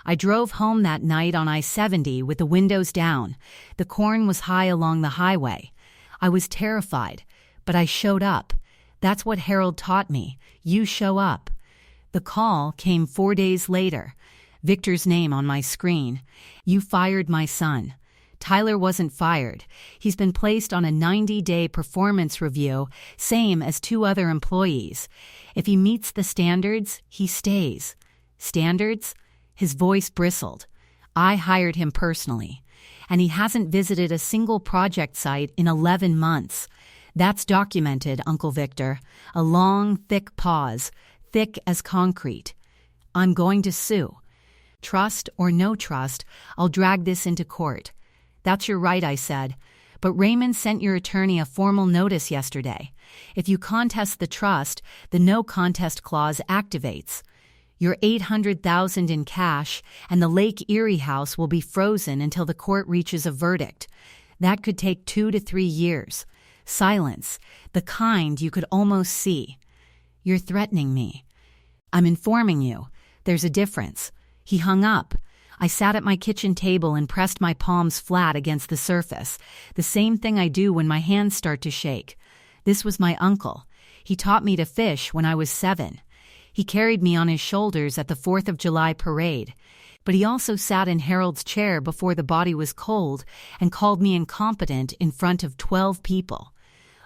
I drove home that night on I-70 with the windows down. The corn was high along the highway. I was terrified, but I showed up. That's what Harold taught me. You show up. The call came 4 days later. Victor's name on my screen. You fired my son. Tyler wasn't fired. He's been placed on a 90-day performance review, same as 2 other employees. If he meets the standards, he stays. Standards? His voice bristled. I hired him personally. And he hasn't visited a single project site in 11 months. That's documented, Uncle Victor. A long, thick pause, thick as concrete. I'm going to sue. Trust or no trust, I'll drag this into court. That's your right, I said. But Raymond sent your attorney a formal notice yesterday. If you contest the trust, the no contest clause activates. Your $800,000 in cash and the Lake Erie house will be frozen until the court reaches a verdict. That could take 2 to 3 years. Silence, the kind you could almost see. You're threatening me. I'm informing you. There's a difference. He hung up. I sat at my kitchen table and pressed my palms flat against the surface, the same thing I do when my hands start to shake. This was my uncle. He taught me to fish when I was 7. He carried me on his shoulders at the 4th of July parade. But he also sat in Harold's chair before the body was cold and called me incompetent in front of 12 people.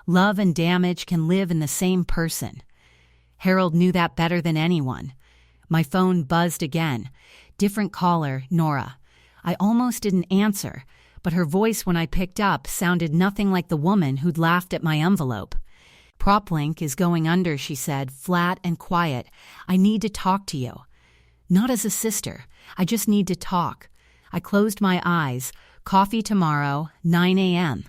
Love and damage can live in the same person. Harold knew that better than anyone. My phone buzzed again. Different caller, Nora. I almost didn't answer, but her voice when I picked up sounded nothing like the woman who'd laughed at my envelope. PropLink is going under, she said, flat and quiet. I need to talk to you. Not as a sister. I just need to talk. I closed my eyes. Coffee tomorrow, 9 a.m.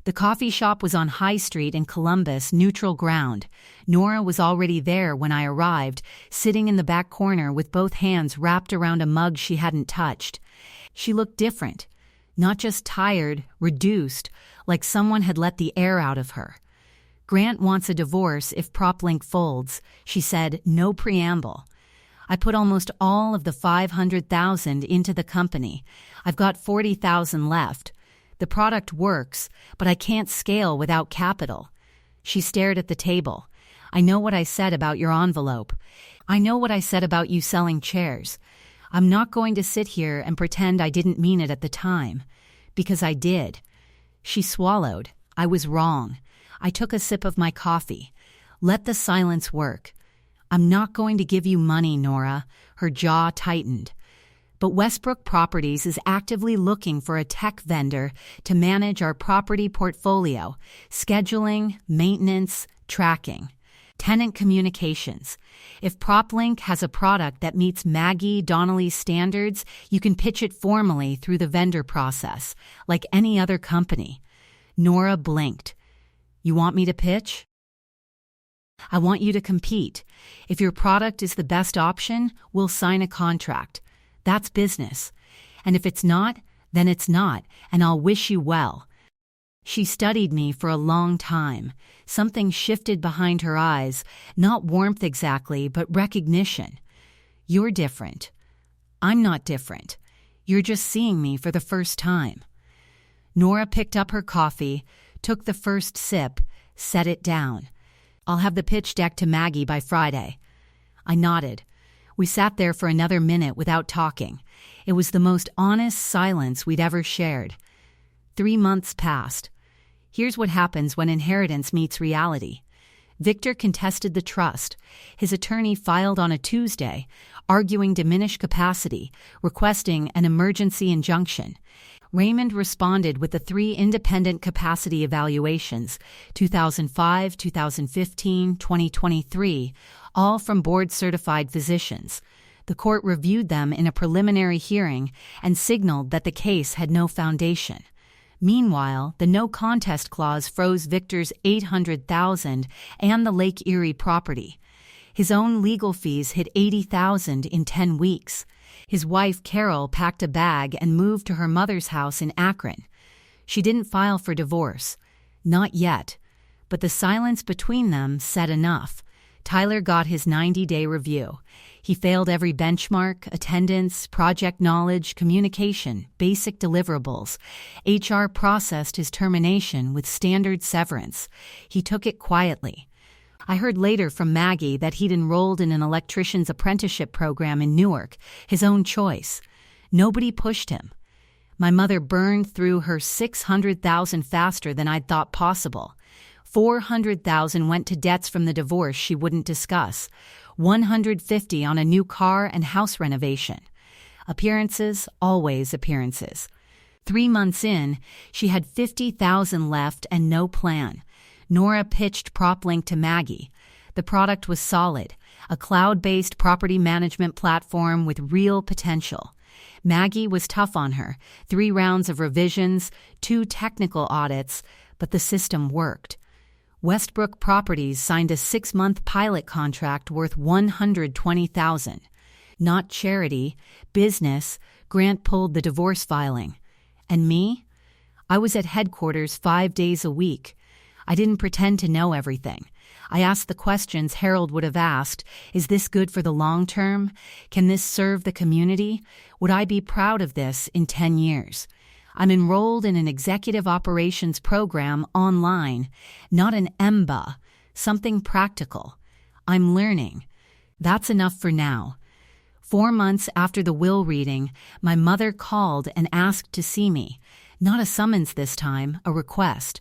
The coffee shop was on High Street in Columbus, neutral ground. Nora was already there when I arrived, sitting in the back corner with both hands wrapped around a mug she hadn't touched. She looked different. Not just tired, reduced, like someone had let the air out of her. Grant wants a divorce if PropLink folds, she said, no preamble. I put almost all of the $500,000 into the company. I've got $40,000 left. The product works, but I can't scale without capital. She stared at the table. I know what I said about your envelope. I know what I said about you selling chairs. I'm not going to sit here and pretend I didn't mean it at the time. Because I did. She swallowed. I was wrong. I took a sip of my coffee. Let the silence work. I'm not going to give you money, Nora. Her jaw tightened. But Westbrook Properties is actively looking for a tech vendor to manage our property portfolio, scheduling, maintenance, tracking. Tenant communications. If PropLink has a product that meets Maggie Donnelly's standards, you can pitch it formally through the vendor process, like any other company. Nora blinked. You want me to pitch? I want you to compete. If your product is the best option, we'll sign a contract. That's business. And if it's not, then it's not, and I'll wish you well. She studied me for a long time. Something shifted behind her eyes, not warmth exactly, but recognition. You're different. I'm not different. You're just seeing me for the first time. Nora picked up her coffee, took the first sip, set it down. I'll have the pitch deck to Maggie by Friday. I nodded. We sat there for another minute without talking. It was the most honest silence we'd ever shared. 3 months passed. Here's what happens when inheritance meets reality. Victor contested the trust. His attorney filed on a Tuesday, arguing diminished capacity, requesting an emergency injunction. Raymond responded with the 3 independent capacity evaluations, 2005, 2015, 2023, all from board-certified physicians. The court reviewed them in a preliminary hearing and signaled that the case had no foundation. Meanwhile, the no contest clause froze Victor's $800,000 and the Lake Erie property. His own legal fees hit $80,000 in 10 weeks. His wife, Carol, packed a bag and moved to her mother's house in Akron. She didn't file for divorce. Not yet. But the silence between them said enough. Tyler got his 90-day review. He failed every benchmark: attendance, project knowledge, communication, basic deliverables. HR processed his termination with standard severance. He took it quietly. I heard later from Maggie that he'd enrolled in an electrician's apprenticeship program in Newark, his own choice. Nobody pushed him. My mother burned through her $600,000 faster than I'd thought possible. $400,000 went to debts from the divorce she wouldn't discuss. $150,000 on a new car and house renovation. Appearances, always appearances. 3 months in, she had $50,000 left and no plan. Nora pitched PropLink to Maggie. The product was solid, a cloud-based property management platform with real potential. Maggie was tough on her, 3 rounds of revisions, 2 technical audits, but the system worked. Westbrook Properties signed a 6-month pilot contract worth $120,000. Not charity, business. Grant pulled the divorce filing. And me? I was at headquarters 5 days a week. I didn't pretend to know everything. I asked the questions Harold would have asked. Is this good for the long term? Can this serve the community? Would I be proud of this in 10 years? I'm enrolled in an executive operations program online, not an MBA, something practical. I'm learning. That's enough for now. 4 months after the will reading, my mother called and asked to see me. Not a summons this time, a request.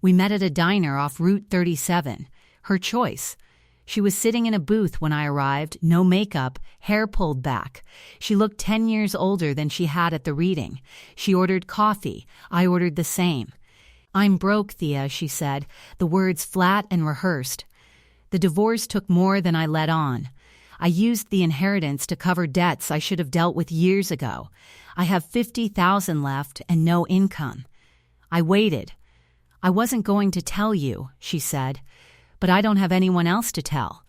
We met at a diner off Route 37. Her choice. She was sitting in a booth when I arrived, no makeup, hair pulled back. She looked 10 years older than she had at the reading. She ordered coffee. I ordered the same. I'm broke, Thea, she said, the words flat and rehearsed. The divorce took more than I let on. I used the inheritance to cover debts I should have dealt with years ago. I have $50,000 left and no income. I waited. I wasn't going to tell you, she said. But I don't have anyone else to tell.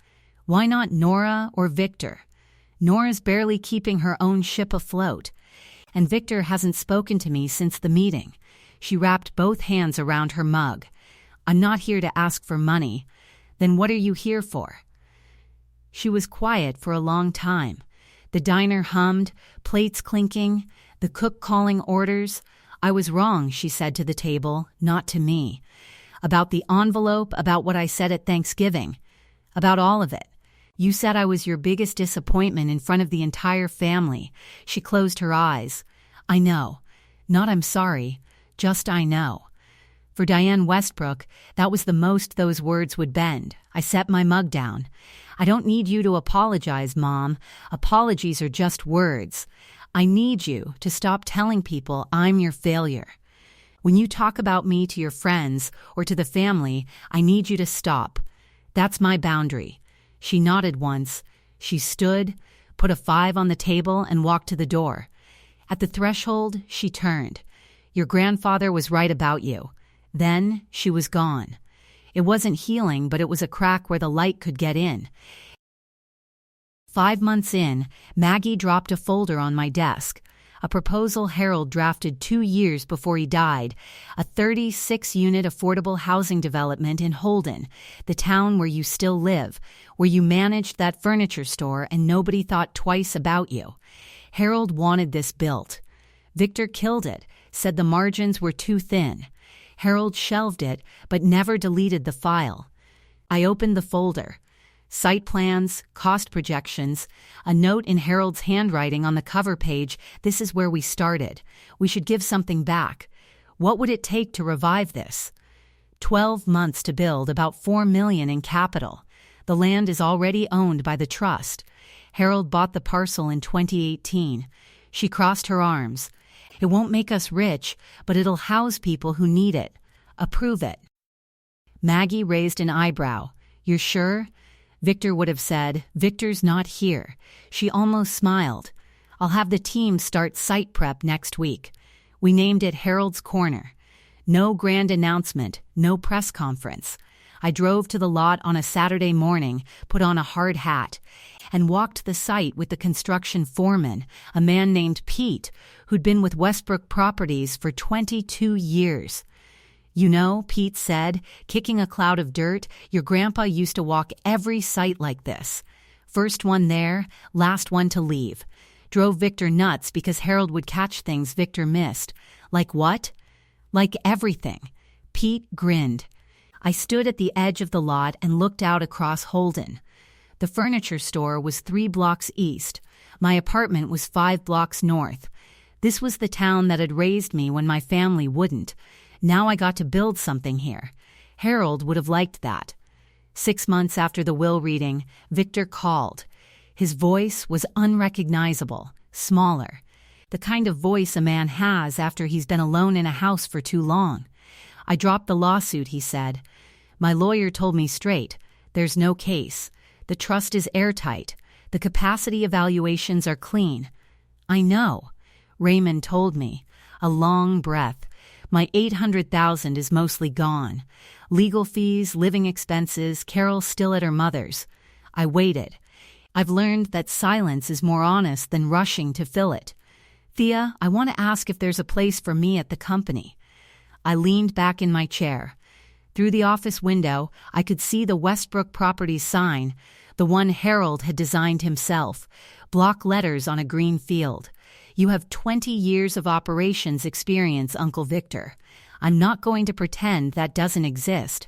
Why not Nora or Victor? Nora's barely keeping her own ship afloat. And Victor hasn't spoken to me since the meeting. She wrapped both hands around her mug. I'm not here to ask for money. Then what are you here for? She was quiet for a long time. The diner hummed, plates clinking, the cook calling orders. I was wrong, she said to the table, not to me. About the envelope, about what I said at Thanksgiving. About all of it. You said I was your biggest disappointment in front of the entire family. She closed her eyes. I know. Not I'm sorry. Just I know. For Diane Westbrook, that was the most those words would bend. I set my mug down. I don't need you to apologize, Mom. Apologies are just words. I need you to stop telling people I'm your failure. When you talk about me to your friends or to the family, I need you to stop. That's my boundary. She nodded once. She stood, put a 5 on the table, and walked to the door. At the threshold, she turned. Your grandfather was right about you. Then she was gone. It wasn't healing, but it was a crack where the light could get in. 5 months in, Maggie dropped a folder on my desk. A proposal Harold drafted 2 years before he died, a 36-unit affordable housing development in Holden, the town where you still live, where you managed that furniture store and nobody thought twice about you. Harold wanted this built. Victor killed it, said the margins were too thin. Harold shelved it, but never deleted the file. I opened the folder. Site plans, cost projections, a note in Harold's handwriting on the cover page. This is where we started. We should give something back. What would it take to revive this? 12 months to build, about $4 million in capital. The land is already owned by the trust. Harold bought the parcel in 2018. She crossed her arms. It won't make us rich, but it'll house people who need it. Approve it. Maggie raised an eyebrow. You're sure? Victor would have said, Victor's not here. She almost smiled. I'll have the team start site prep next week. We named it Harold's Corner. No grand announcement, no press conference. I drove to the lot on a Saturday morning, put on a hard hat, and walked the site with the construction foreman, a man named Pete, who'd been with Westbrook Properties for 22 years. You know, Pete said, kicking a cloud of dirt, your grandpa used to walk every site like this. First one there, last one to leave. Drove Victor nuts because Harold would catch things Victor missed. Like what? Like everything. Pete grinned. I stood at the edge of the lot and looked out across Holden. The furniture store was 3 blocks east. My apartment was 5 blocks north. This was the town that had raised me when my family wouldn't. Now I got to build something here. Harold would have liked that. 6 months after the will reading, Victor called. His voice was unrecognizable, smaller. The kind of voice a man has after he's been alone in a house for too long. I dropped the lawsuit, he said. My lawyer told me straight. There's no case. The trust is airtight. The capacity evaluations are clean. I know. Raymond told me. A long breath. My $800,000 is mostly gone. Legal fees, living expenses, Carol's still at her mother's. I waited. I've learned that silence is more honest than rushing to fill it. Thea, I want to ask if there's a place for me at the company. I leaned back in my chair. Through the office window, I could see the Westbrook Properties sign, the one Harold had designed himself, block letters on a green field. You have 20 years of operations experience, Uncle Victor. I'm not going to pretend that doesn't exist.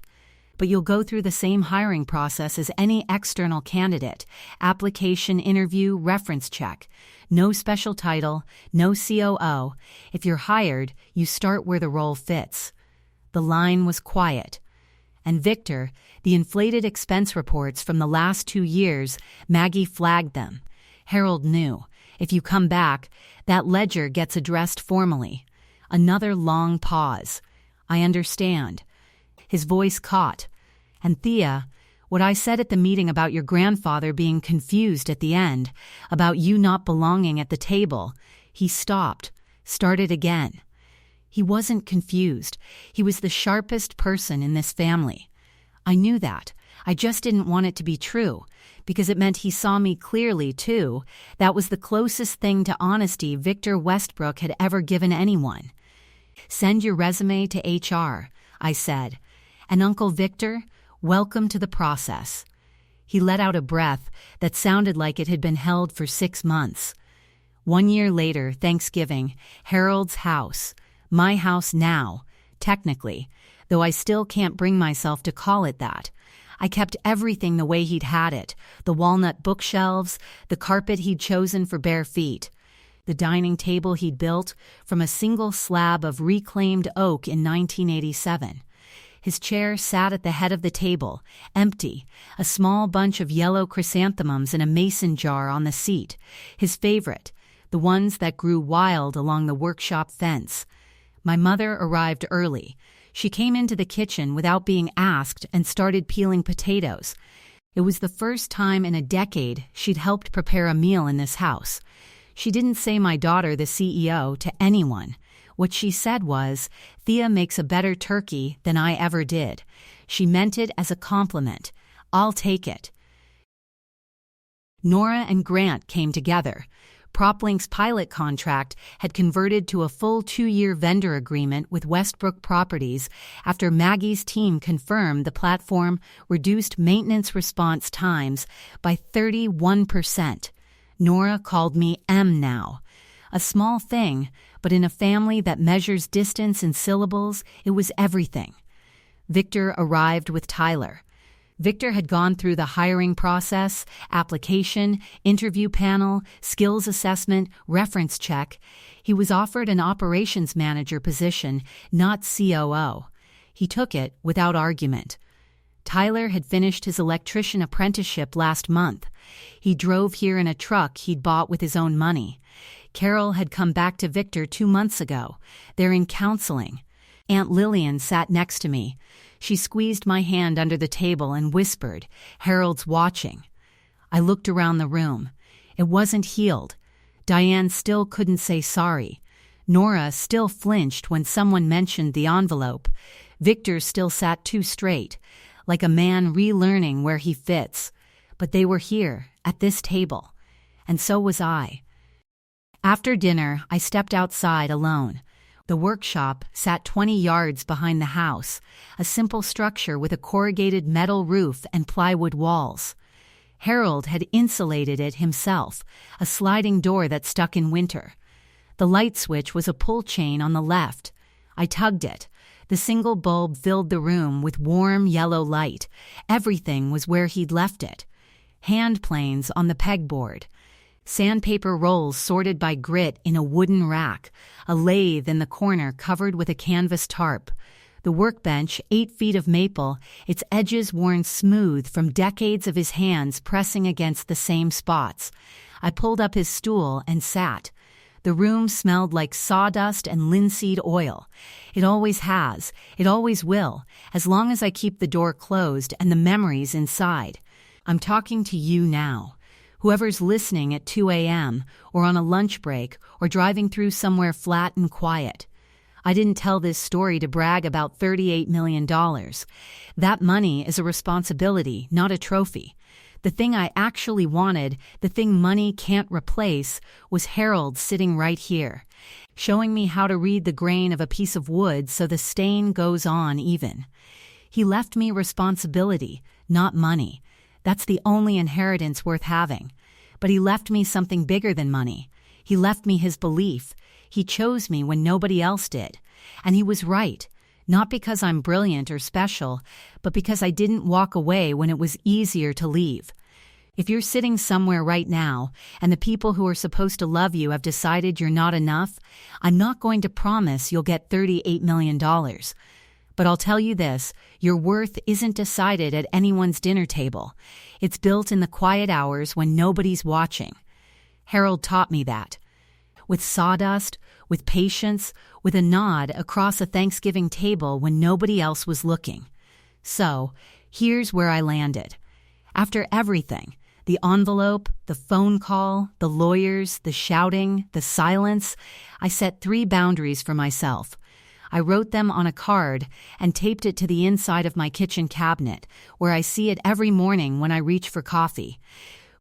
But you'll go through the same hiring process as any external candidate. Application, interview, reference check. No special title, no COO. If you're hired, you start where the role fits. The line was quiet. And Victor, the inflated expense reports from the last 2 years, Maggie flagged them. Harold knew. If you come back, that ledger gets addressed formally. Another long pause. I understand. His voice caught. And Thea, what I said at the meeting about your grandfather being confused at the end, about you not belonging at the table, he stopped, started again. He wasn't confused. He was the sharpest person in this family. I knew that. I just didn't want it to be true, because it meant he saw me clearly, too. That was the closest thing to honesty Victor Westbrook had ever given anyone. Send your resume to HR, I said. And Uncle Victor, welcome to the process. He let out a breath that sounded like it had been held for 6 months. 1 year later, Thanksgiving, Harold's house. My house now, technically, though I still can't bring myself to call it that. I kept everything the way he'd had it, the walnut bookshelves, the carpet he'd chosen for bare feet, the dining table he'd built from a single slab of reclaimed oak in 1987. His chair sat at the head of the table, empty, a small bunch of yellow chrysanthemums in a mason jar on the seat, his favorite, the ones that grew wild along the workshop fence. My mother arrived early. She came into the kitchen without being asked and started peeling potatoes. It was the first time in a decade she'd helped prepare a meal in this house. She didn't say my daughter the CEO to anyone. What she said was, Thea makes a better turkey than I ever did. She meant it as a compliment. I'll take it. Nora and Grant came together. PropLink's pilot contract had converted to a full 2-year vendor agreement with Westbrook Properties after Maggie's team confirmed the platform reduced maintenance response times by 31%. Nora called me M now. A small thing, but in a family that measures distance in syllables, it was everything. Victor arrived with Tyler. Victor had gone through the hiring process, application, interview panel, skills assessment, reference check. He was offered an operations manager position, not COO. He took it without argument. Tyler had finished his electrician apprenticeship last month. He drove here in a truck he'd bought with his own money. Carol had come back to Victor 2 months ago. They're in counseling. Aunt Lillian sat next to me. She squeezed my hand under the table and whispered, "Harold's watching." I looked around the room. It wasn't healed. Diane still couldn't say sorry. Nora still flinched when someone mentioned the envelope. Victor still sat too straight, like a man relearning where he fits. But they were here, at this table. And so was I. After dinner, I stepped outside alone. The workshop sat 20 yards behind the house, a simple structure with a corrugated metal roof and plywood walls. Harold had insulated it himself, a sliding door that stuck in winter. The light switch was a pull chain on the left. I tugged it. The single bulb filled the room with warm yellow light. Everything was where he'd left it. Hand planes on the pegboard. Sandpaper rolls sorted by grit in a wooden rack, a lathe in the corner covered with a canvas tarp. The workbench, 8 feet of maple, its edges worn smooth from decades of his hands pressing against the same spots. I pulled up his stool and sat. The room smelled like sawdust and linseed oil. It always has, it always will, as long as I keep the door closed and the memories inside. I'm talking to you now. Whoever's listening at 2 a.m., or on a lunch break, or driving through somewhere flat and quiet. I didn't tell this story to brag about $38 million. That money is a responsibility, not a trophy. The thing I actually wanted, the thing money can't replace, was Harold sitting right here, showing me how to read the grain of a piece of wood so the stain goes on even. He left me responsibility, not money. That's the only inheritance worth having. But he left me something bigger than money. He left me his belief. He chose me when nobody else did. And he was right. Not because I'm brilliant or special, but because I didn't walk away when it was easier to leave. If you're sitting somewhere right now, and the people who are supposed to love you have decided you're not enough, I'm not going to promise you'll get $38 million. But I'll tell you this, your worth isn't decided at anyone's dinner table. It's built in the quiet hours when nobody's watching. Harold taught me that. With sawdust, with patience, with a nod across a Thanksgiving table when nobody else was looking. So, here's where I landed. After everything, the envelope, the phone call, the lawyers, the shouting, the silence, I set 3 boundaries for myself. I wrote them on a card and taped it to the inside of my kitchen cabinet, where I see it every morning when I reach for coffee.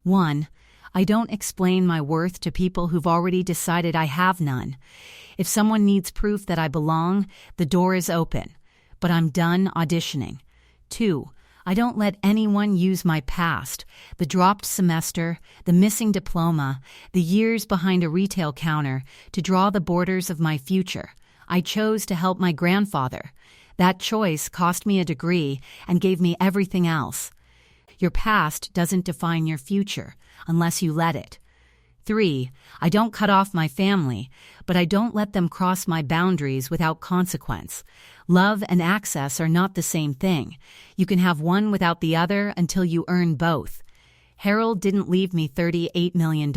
1. I don't explain my worth to people who've already decided I have none. If someone needs proof that I belong, the door is open. But I'm done auditioning. 2. I don't let anyone use my past, the dropped semester, the missing diploma, the years behind a retail counter, to draw the borders of my future. I chose to help my grandfather. That choice cost me a degree and gave me everything else. Your past doesn't define your future unless you let it. 3. I don't cut off my family, but I don't let them cross my boundaries without consequence. Love and access are not the same thing. You can have one without the other until you earn both. Harold didn't leave me $38 million.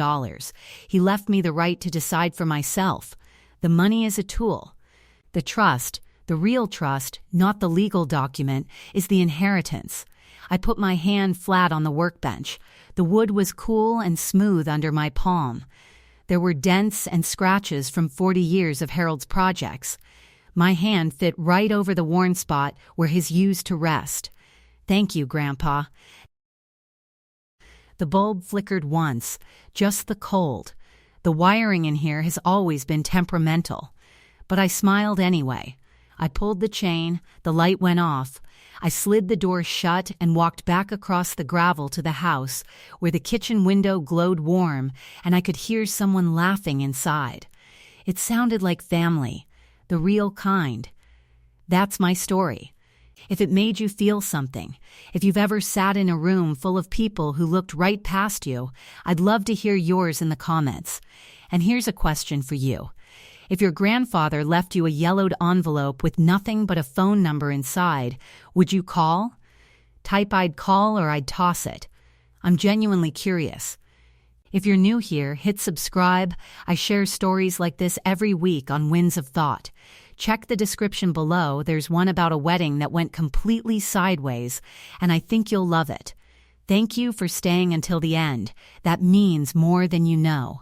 He left me the right to decide for myself. The money is a tool. The trust, the real trust, not the legal document, is the inheritance. I put my hand flat on the workbench. The wood was cool and smooth under my palm. There were dents and scratches from 40 years of Harold's projects. My hand fit right over the worn spot where his used to rest. Thank you, Grandpa. The bulb flickered once, just the cold. The wiring in here has always been temperamental. But I smiled anyway. I pulled the chain, the light went off. I slid the door shut and walked back across the gravel to the house, where the kitchen window glowed warm and I could hear someone laughing inside. It sounded like family, the real kind. That's my story. If it made you feel something, if you've ever sat in a room full of people who looked right past you, I'd love to hear yours in the comments. And here's a question for you. If your grandfather left you a yellowed envelope with nothing but a phone number inside, would you call? Type "I'd call" or "I'd toss it." I'm genuinely curious. If you're new here, hit subscribe. I share stories like this every week on Winds of Thought. Check the description below. There's one about a wedding that went completely sideways, and I think you'll love it. Thank you for staying until the end. That means more than you know.